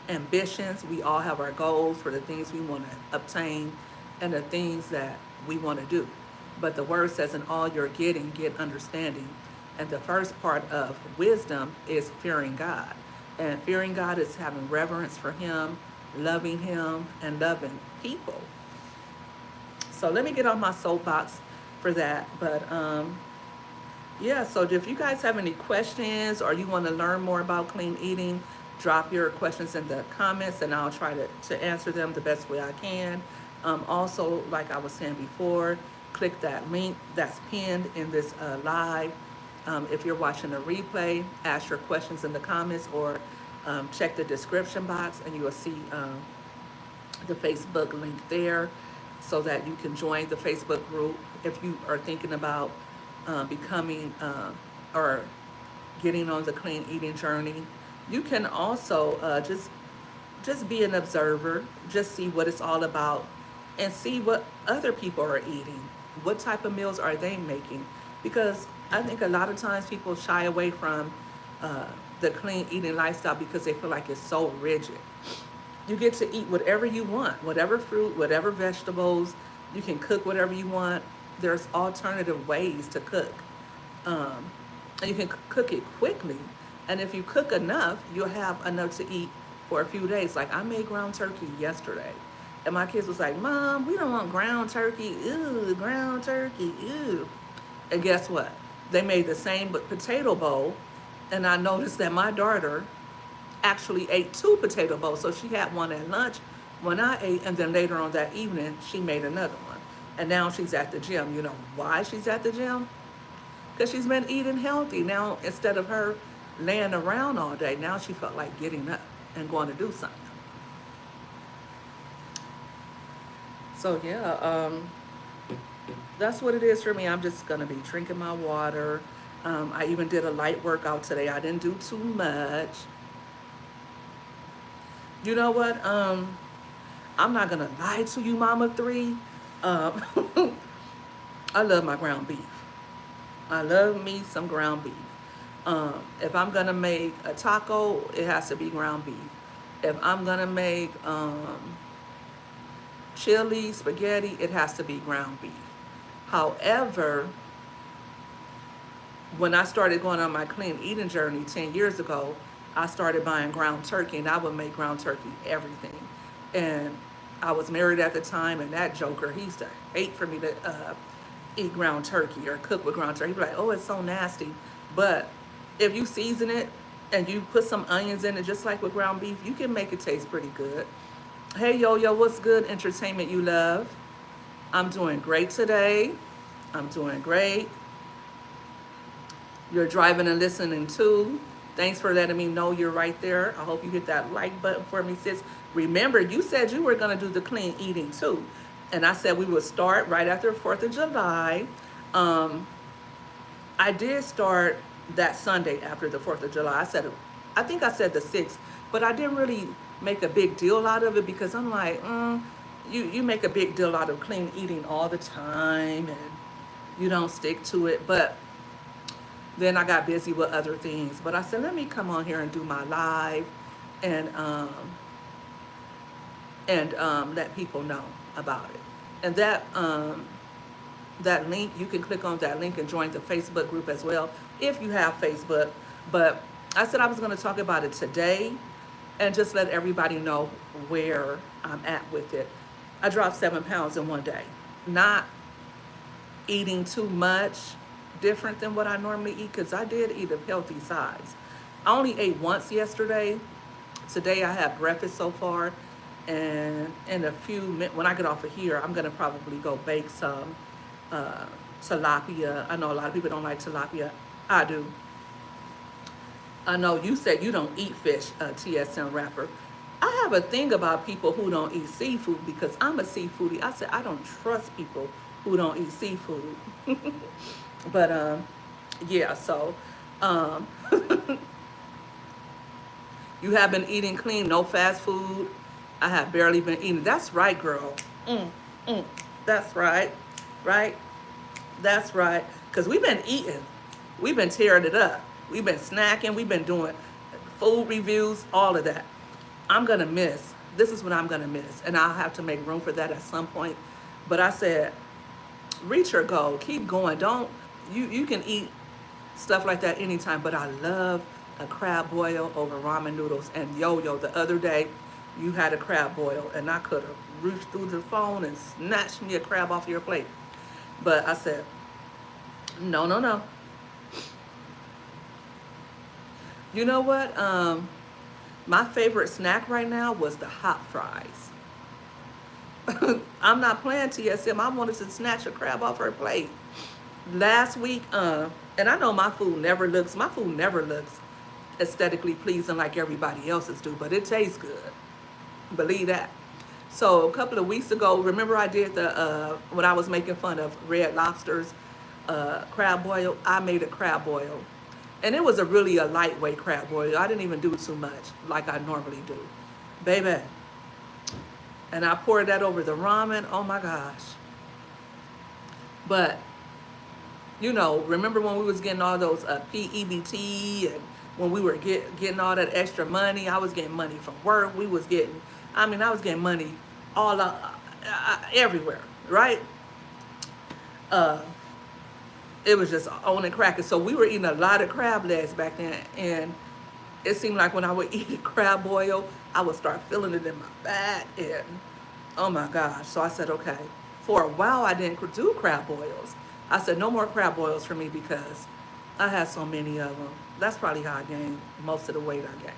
ambitions. We all have our goals for the things we want to obtain and the things that we want to do. But the word says, in all you're getting, get understanding. And the first part of wisdom is fearing God. And fearing God is having reverence for him, loving him and loving people. So let me get on my soapbox for that. But yeah, so if you guys have any questions or you want to learn more about clean eating, drop your questions in the comments and I'll try to answer them the best way I can. Also, like I was saying before, click that link that's pinned in this live. If you're watching a replay, ask your questions in the comments or check the description box and you will see the Facebook link there so that you can join the Facebook group if you are thinking about becoming or getting on the clean eating journey. You can also just be an observer, just see what it's all about, and see what other people are eating. What type of meals are they making? Because I think a lot of times people shy away from uh, the clean eating lifestyle because they feel like it's so rigid. You get to eat whatever you want, whatever fruit, whatever vegetables. You can cook whatever you want. There's alternative ways to cook. Um, and you can cook it quickly. And if you cook enough, you'll have enough to eat for a few days. Like I made ground turkey yesterday. And my kids was like, Mom, we don't want ground turkey. Ew, ground turkey, ew. And guess what? They made the same but potato bowl. And I noticed that my daughter actually ate two potato bowls. So she had one at lunch, one I ate, and then later on that evening, she made another one. And now she's at the gym. You know why she's at the gym? Because she's been eating healthy. Now, instead of her laying around all day, now she felt like getting up and going to do something. So, yeah, that's what it is for me. I'm just going to be drinking my water. I even did a light workout today. I didn't do too much. You know what? I'm not gonna lie to you, Mama Three. Um, I love my ground beef. I love me some ground beef. If I'm gonna make a taco, it has to be ground beef. If I'm gonna make chili, spaghetti, it has to be ground beef. However, when I started going on my clean eating journey 10 years ago, I started buying ground turkey and I would make ground turkey everything. And I was married at the time and that joker, he used to hate for me to eat ground turkey or cook with ground turkey. He'd be like, oh, it's so nasty. But if you season it and you put some onions in it, just like with ground beef, you can make it taste pretty good. Hey, yo, what's good? Entertainment you love. I'm doing great today. I'm doing great. You're driving and listening too. Thanks for letting me know you're right there. I hope you hit that like button for me, sis. Remember, you said you were going to do the clean eating too. And I said we would start right after 4th of July. Um, I did start that Sunday after the 4th of July. I think I said the 6th, but I didn't really make a big deal out of it because I'm like, you make a big deal out of clean eating all the time and you don't stick to it. But then I got busy with other things. But I said, let me come on here and do my live and let people know about it. And that link, you can click on that link and join the Facebook group as well if you have Facebook. But I said I was going to talk about it today and just let everybody know where I'm at with it. I dropped 7 pounds in one day. Not eating too much, different than what I normally eat because I did eat a healthy size. I only ate once yesterday. Today I had breakfast so far. And in a few minutes, when I get off of here, I'm going to probably go bake some tilapia. I know a lot of people don't like tilapia. I do. I know you said you don't eat fish, TSM rapper. I have a thing about people who don't eat seafood because I'm a seafoodie. I said I don't trust people who don't eat seafood. But yeah, so um, you have been eating clean, no fast food. I have barely been eating. That's right, girl. Mm, mm, that's right, right? That's right. Because we've been eating. We've been tearing it up. We've been snacking. We've been doing food reviews, all of that. I'm going to miss. This is what I'm going to miss. And I'll have to make room for that at some point. But I said, reach your goal. Keep going. Don't, you can eat stuff like that anytime. But I love a crab boil over ramen noodles. And yo-yo the other day, you had a crab boil, and I could have reached through the phone and snatched me a crab off your plate. But I said, no, no, no. You know what? My favorite snack right now was the hot fries. I'm not playing TSM. I wanted to snatch a crab off her plate last week. And I know my food never looks aesthetically pleasing like everybody else's do, but it tastes good. Believe that. So a couple of weeks ago, remember I did the when I was making fun of Red Lobster's crab boil. I made a crab boil, and it was a lightweight crab boil. I didn't even do too much like I normally do, baby. And I poured that over the ramen. Oh my gosh! But you know, remember when we was getting all those PEBT, and when we were getting all that extra money? I was getting money from work. I was getting money all everywhere, right? Uh, it was just on and cracking. So we were eating a lot of crab legs back then, and it seemed like when I would eat a crab boil, I would start feeling it in my back, and oh my gosh. So I said, okay. For a while, I didn't do crab boils. I said, no more crab boils for me because I had so many of them. That's probably how I gained most of the weight I gained.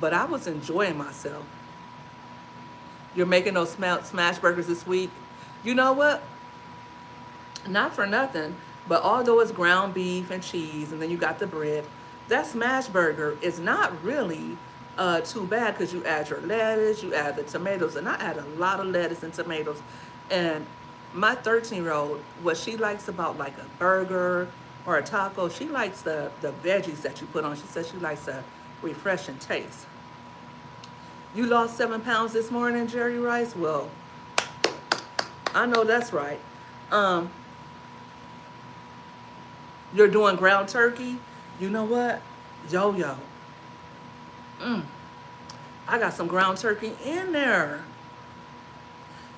But I was enjoying myself. You're making those smash burgers this week. You know what? Not for nothing, but although it's ground beef and cheese, and then you got the bread, that smash burger is not really too bad because you add your lettuce, you add the tomatoes, and I add a lot of lettuce and tomatoes. And my 13-year-old, what she likes about like a burger or a taco, she likes the veggies that you put on. She says she likes a refreshing taste. You lost 7 pounds this morning, Jerry Rice? Well, I know that's right. Um, you're doing ground turkey. You know what? Yo. I got some ground turkey in there.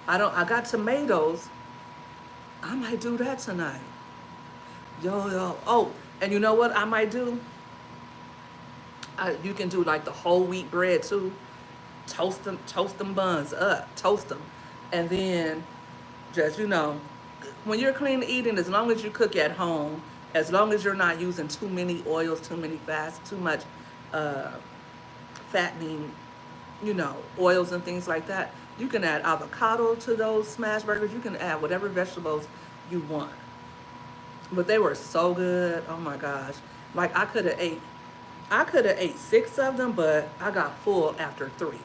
I got tomatoes. I might do that tonight. Yo. Oh, and you know what I might do? You can do like the whole wheat bread too. Toast them buns up, toast them, and then just when you're clean eating, as long as you cook at home, as long as you're not using too many oils, too many fats, too much uh, fattening, oils and things like that. You can add avocado to those smash burgers. You can add whatever vegetables you want. But they were so good. Oh my gosh. Like I could have ate 6 of them, but I got full after 3.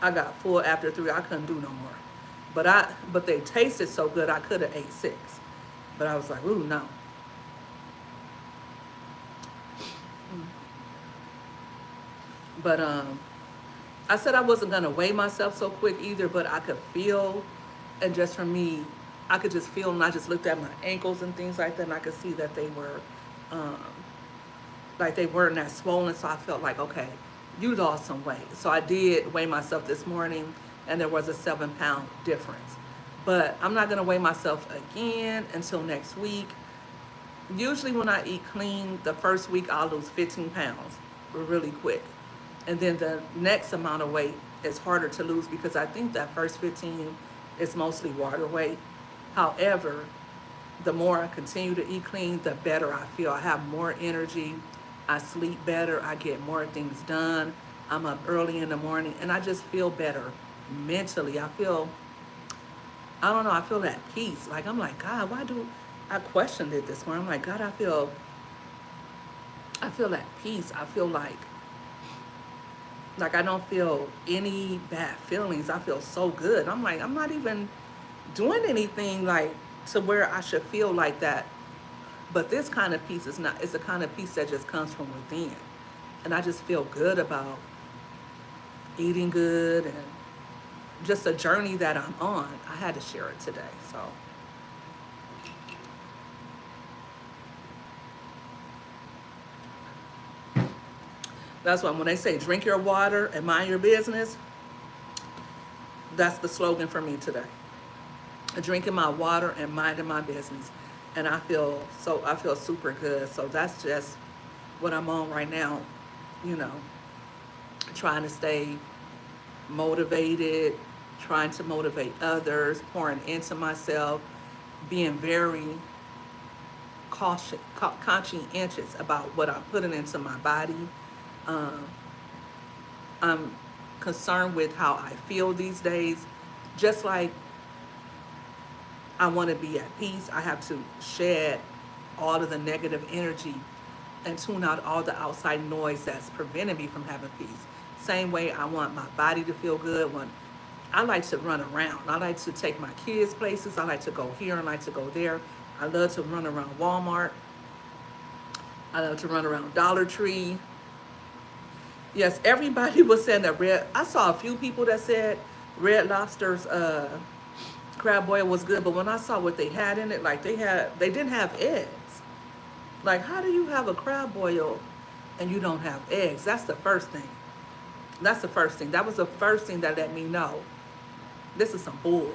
I couldn't do no more. But they tasted so good I could have ate 6. But I was like, ooh, no. But I said I wasn't gonna weigh myself so quick either, but I could feel, and just for me, I could just feel, and I just looked at my ankles and things like that, and I could see that they were, um, like they weren't that swollen. So I felt like, okay, you lost some weight. So I did weigh myself this morning, and there was a 7 pound difference. But I'm not gonna weigh myself again until next week. Usually when I eat clean, the first week I'll lose 15 pounds really quick. And then the next amount of weight is harder to lose because I think that first 15 is mostly water weight. However, the more I continue to eat clean, the better I feel. I have more energy, I sleep better, I get more things done. I'm up early in the morning and I just feel better mentally. I don't know, I feel that peace. Like I'm like, God, I questioned it this morning. I'm like, God, I feel that peace. I feel like I don't feel any bad feelings. I feel so good. I'm like, I'm not even doing anything like to where I should feel like that. But this kind of peace it's a kind of peace that just comes from within. And I just feel good about eating good and just a journey that I'm on. I had to share it today. So that's why when they say drink your water and mind your business, that's the slogan for me today. Drinking my water and minding my business. And I feel super good. So that's just what I'm on right now, you know, trying to stay motivated, trying to motivate others, pouring into myself, being very conscientious about what I'm putting into my body. Um, I'm concerned with how I feel these days. Just like I want to be at peace, I have to shed all of the negative energy and tune out all the outside noise that's preventing me from having peace. Same way I want my body to feel good. When I like to run around, I like to take my kids places. I like to go here and like to go there. I love to run around Walmart. I love to run around Dollar Tree. Yes, everybody was saying that red. I saw a few people that said Red Lobster's crab boil was good, but when I saw what they had in it, like they didn't have eggs. Like, how do you have a crab boil and you don't have eggs? That's the first thing. That's the first thing. That was the first thing that let me know this is some bull.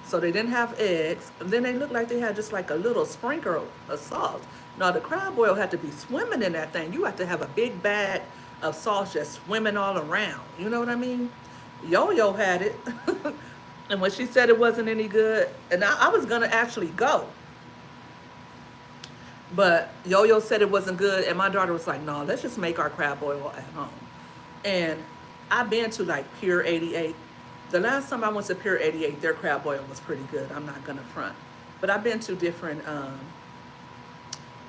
So they didn't have eggs. And then they looked like they had just like a little sprinkle of sauce. Now the crab boil had to be swimming in that thing. You have to have a big bag of sauce just swimming all around. You know what I mean? Yo-Yo had it. And when she said it wasn't any good, and I was gonna actually go. But Yo-Yo said it wasn't good, and my daughter was like, no, let's just make our crab boil at home. And I've been to like Pier 88. The last time I went to Pier 88, their crab boil was pretty good. I'm not gonna front. But I've been to different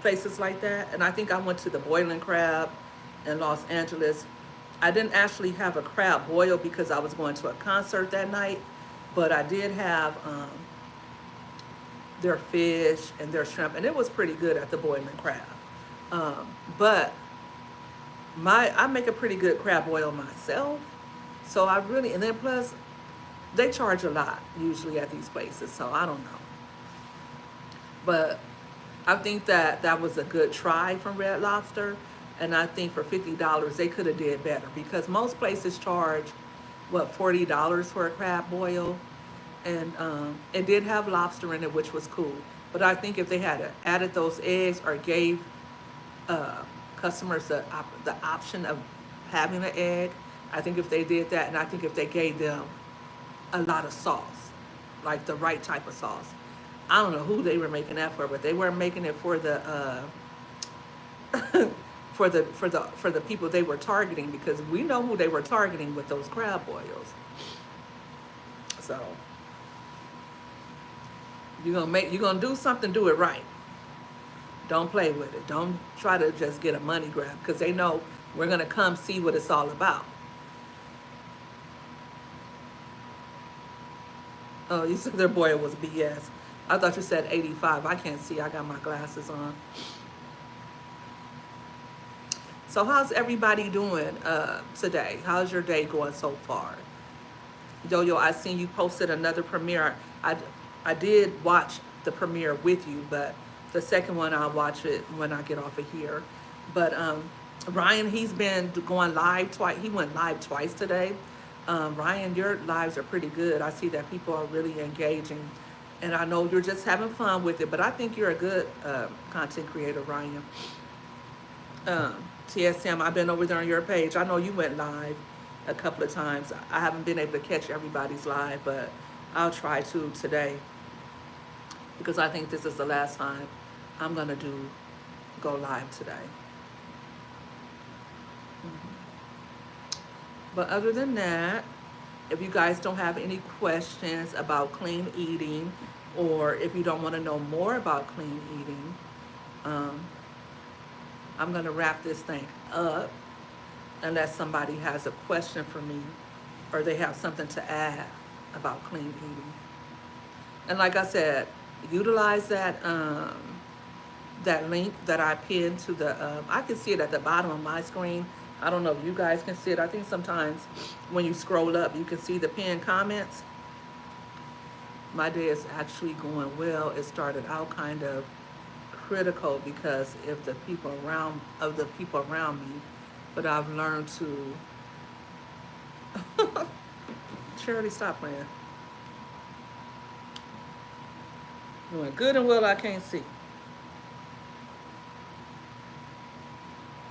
places like that. And I think I went to the Boiling Crab in Los Angeles. I didn't actually have a crab boil because I was going to a concert that night. But I did have their fish and their shrimp. And it was pretty good at the Boiling Crab. But I make a pretty good crab boil myself. So I really, and then plus, they charge a lot usually at these places. So I don't know. But I think that that was a good try from Red Lobster. And I think for $50, they could have did better because most places charge, what, $40 for a crab boil. And it did have lobster in it, which was cool. But I think if they had added those eggs or gave uh, customers the option of having an egg, I think if they did that, and I think if they gave them a lot of sauce, like the right type of sauce. I don't know who they were making that for, but they weren't making it for the for the people they were targeting because we know who they were targeting with those crab boils. So you're gonna do something, do it right. Don't play with it. Don't try to just get a money grab because they know we're gonna come see what it's all about. Oh, you said their boy was BS. I thought you said 85. I can't see. I got my glasses on. So how's everybody doing today? How's your day going so far? Yo-Yo, I seen you posted another premiere. I did watch the premiere with you, but the second one I'll watch it when I get off of here. But Ryan, he's been going live twice. He went live twice today. Ryan, your lives are pretty good. I see that people are really engaging. And I know you're just having fun with it, but I think you're a good content creator, Ryan. TSM, I've been over there on your page. I know you went live a couple of times. I haven't been able to catch everybody's live, but I'll try to today because I think this is the last time I'm going to go live today. But other than that, if you guys don't have any questions about clean eating, or if you don't want to know more about clean eating, I'm going to wrap this thing up unless somebody has a question for me or they have something to add about clean eating. And like I said, utilize that that link that I pinned to the, I can see it at the bottom of my screen. I don't know if you guys can see it. I think sometimes when you scroll up, you can see the pinned comments. My day is actually going well. It started out kind of critical because of the people around me, but I've learned to Charity, stop playing. Doing good and well, I can't see.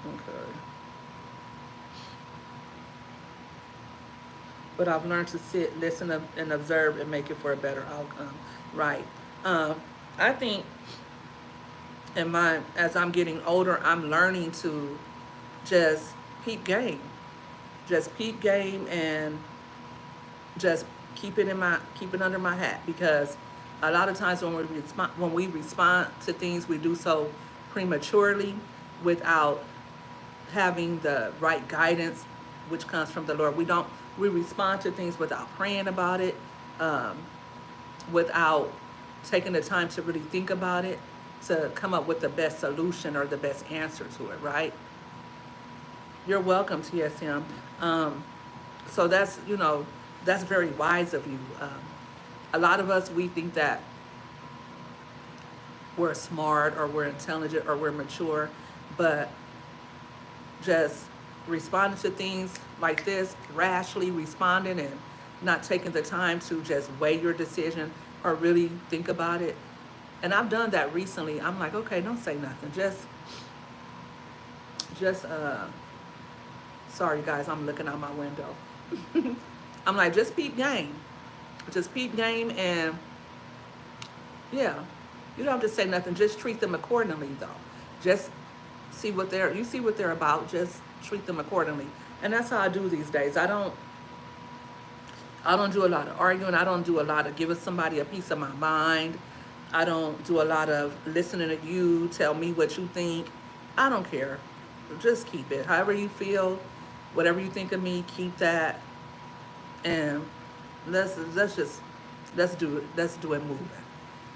Okay. but I've learned to sit, listen, and observe and make it for a better outcome. Right. Um, I think as I'm getting older, I'm learning to just peep game, just peep game, and just keep it under my hat, because a lot of times when we respond to things, we do so prematurely without having the right guidance, which comes from the Lord. We respond to things without praying about it, um, without taking the time to really think about it, to come up with the best solution or the best answer to it, right? You're welcome, TSM. Um, so that's very wise of you. A lot of us, we think that we're smart or we're intelligent or we're mature, but just responding to things like this, rashly responding and not taking the time to just weigh your decision or really think about it. And I've done that recently. I'm like, okay, don't say nothing. Just sorry guys, I'm looking out my window. I'm like, just peep game. Just peep game, and yeah, you don't have to say nothing. Just treat them accordingly though. Just see what they're about. Just treat them accordingly. And that's how I do these days. I don't do a lot of arguing. I don't do a lot of giving somebody a piece of my mind. I don't do a lot of listening to you tell me what you think. I don't care. Just keep it. However you feel, whatever you think of me, keep that, and let's just let's do it moving.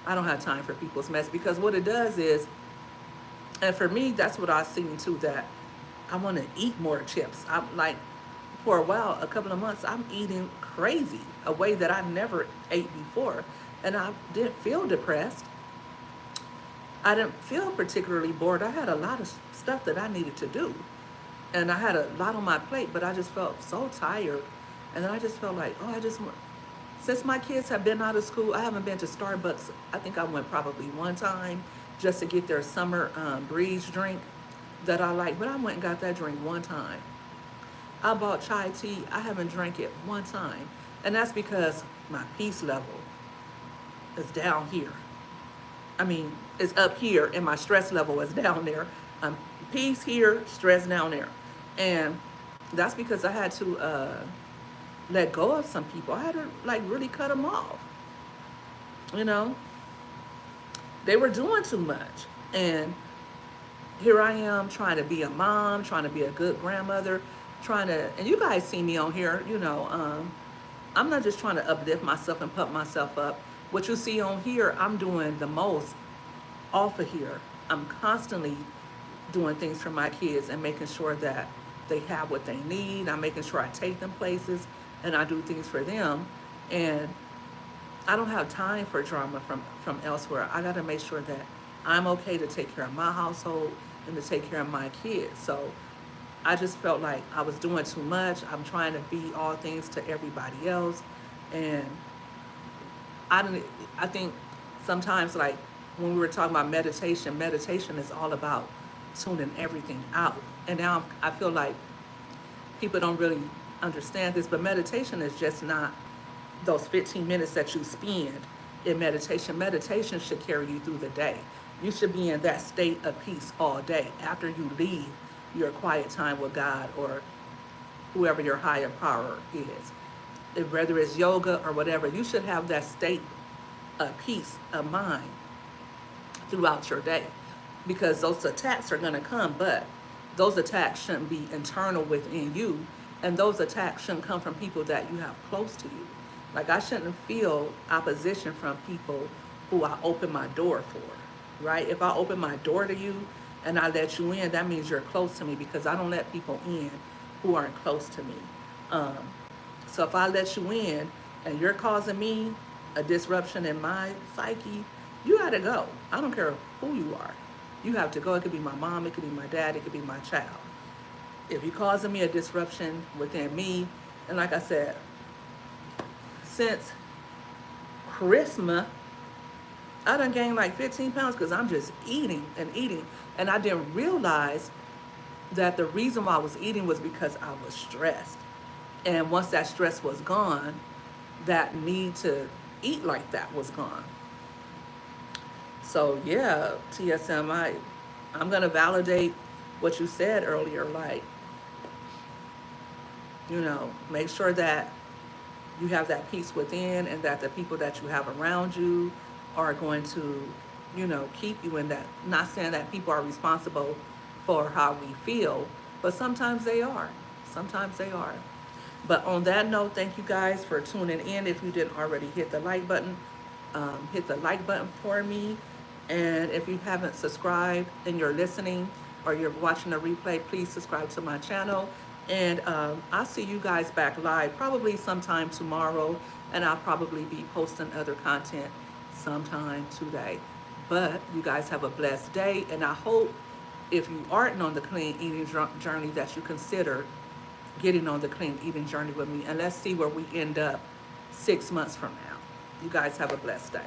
I don't have time for people's mess, because what it does is, and for me, that's what I've seen too, that I want to eat more chips. I'm like, for a while, a couple of months, I'm eating crazy, a way that I never ate before. And I didn't feel depressed. I didn't feel particularly bored. I had a lot of stuff that I needed to do. And I had a lot on my plate, but I just felt so tired. And then I just felt like, oh, since my kids have been out of school, I haven't been to Starbucks. I think I went probably one time just to get their summer breeze drink that I like. But I went and got that drink one time. I bought chai tea. I haven't drank it one time. And that's because my peace level is down here. I mean, it's up here, and my stress level is down there. Peace here, stress down there. And that's because I had to let go of some people. I had to like really cut them off. You know, they were doing too much. And here I am trying to be a mom, trying to be a good grandmother, and you guys see me on here, I'm not just trying to uplift myself and pump myself up. What you see on here, I'm doing the most off of here. I'm constantly doing things for my kids and making sure that they have what they need. I'm making sure I take them places and I do things for them. And I don't have time for drama from elsewhere. I got to make sure that I'm okay to take care of my household and to take care of my kids. So I just felt like I was doing too much. I'm trying to be all things to everybody else. And I think sometimes, like when we were talking about meditation is all about tuning everything out. And now I feel like people don't really understand this, but meditation is just not those 15 minutes that you spend in meditation. Meditation should carry you through the day. You should be in that state of peace all day after you leave your quiet time with God or whoever your higher power is. Whether it's yoga or whatever, you should have that state of peace of mind throughout your day, because those attacks are going to come, but those attacks shouldn't be internal within you, and those attacks shouldn't come from people that you have close to you. Like, I shouldn't feel opposition from people who I open my door for, right? If I open my door to you and I let you in, that means you're close to me, because I don't let people in who aren't close to me. Um, so if I let you in and you're causing me a disruption in my psyche, you gotta go. I don't care who you are. You have to go. It could be my mom, it could be my dad, it could be my child. If you're causing me a disruption within me, and like I said, since Christmas, I done gained like 15 pounds because I'm just eating and eating. And I didn't realize that the reason why I was eating was because I was stressed. And once that stress was gone, that need to eat like that was gone. So yeah, TSM, I'm gonna validate what you said earlier. Like, make sure that you have that peace within, and that the people that you have around you are going to, keep you in that. Not saying that people are responsible for how we feel, but sometimes they are. Sometimes they are. But on that note, thank you guys for tuning in. If you didn't already hit the like button for me. And if you haven't subscribed and you're listening or you're watching the replay, please subscribe to my channel. And I'll see you guys back live probably sometime tomorrow. And I'll probably be posting other content sometime today. But you guys have a blessed day. And I hope if you aren't on the clean eating journey that you consider getting on the clean eating journey with me. And let's see where we end up 6 months from now. You guys have a blessed day.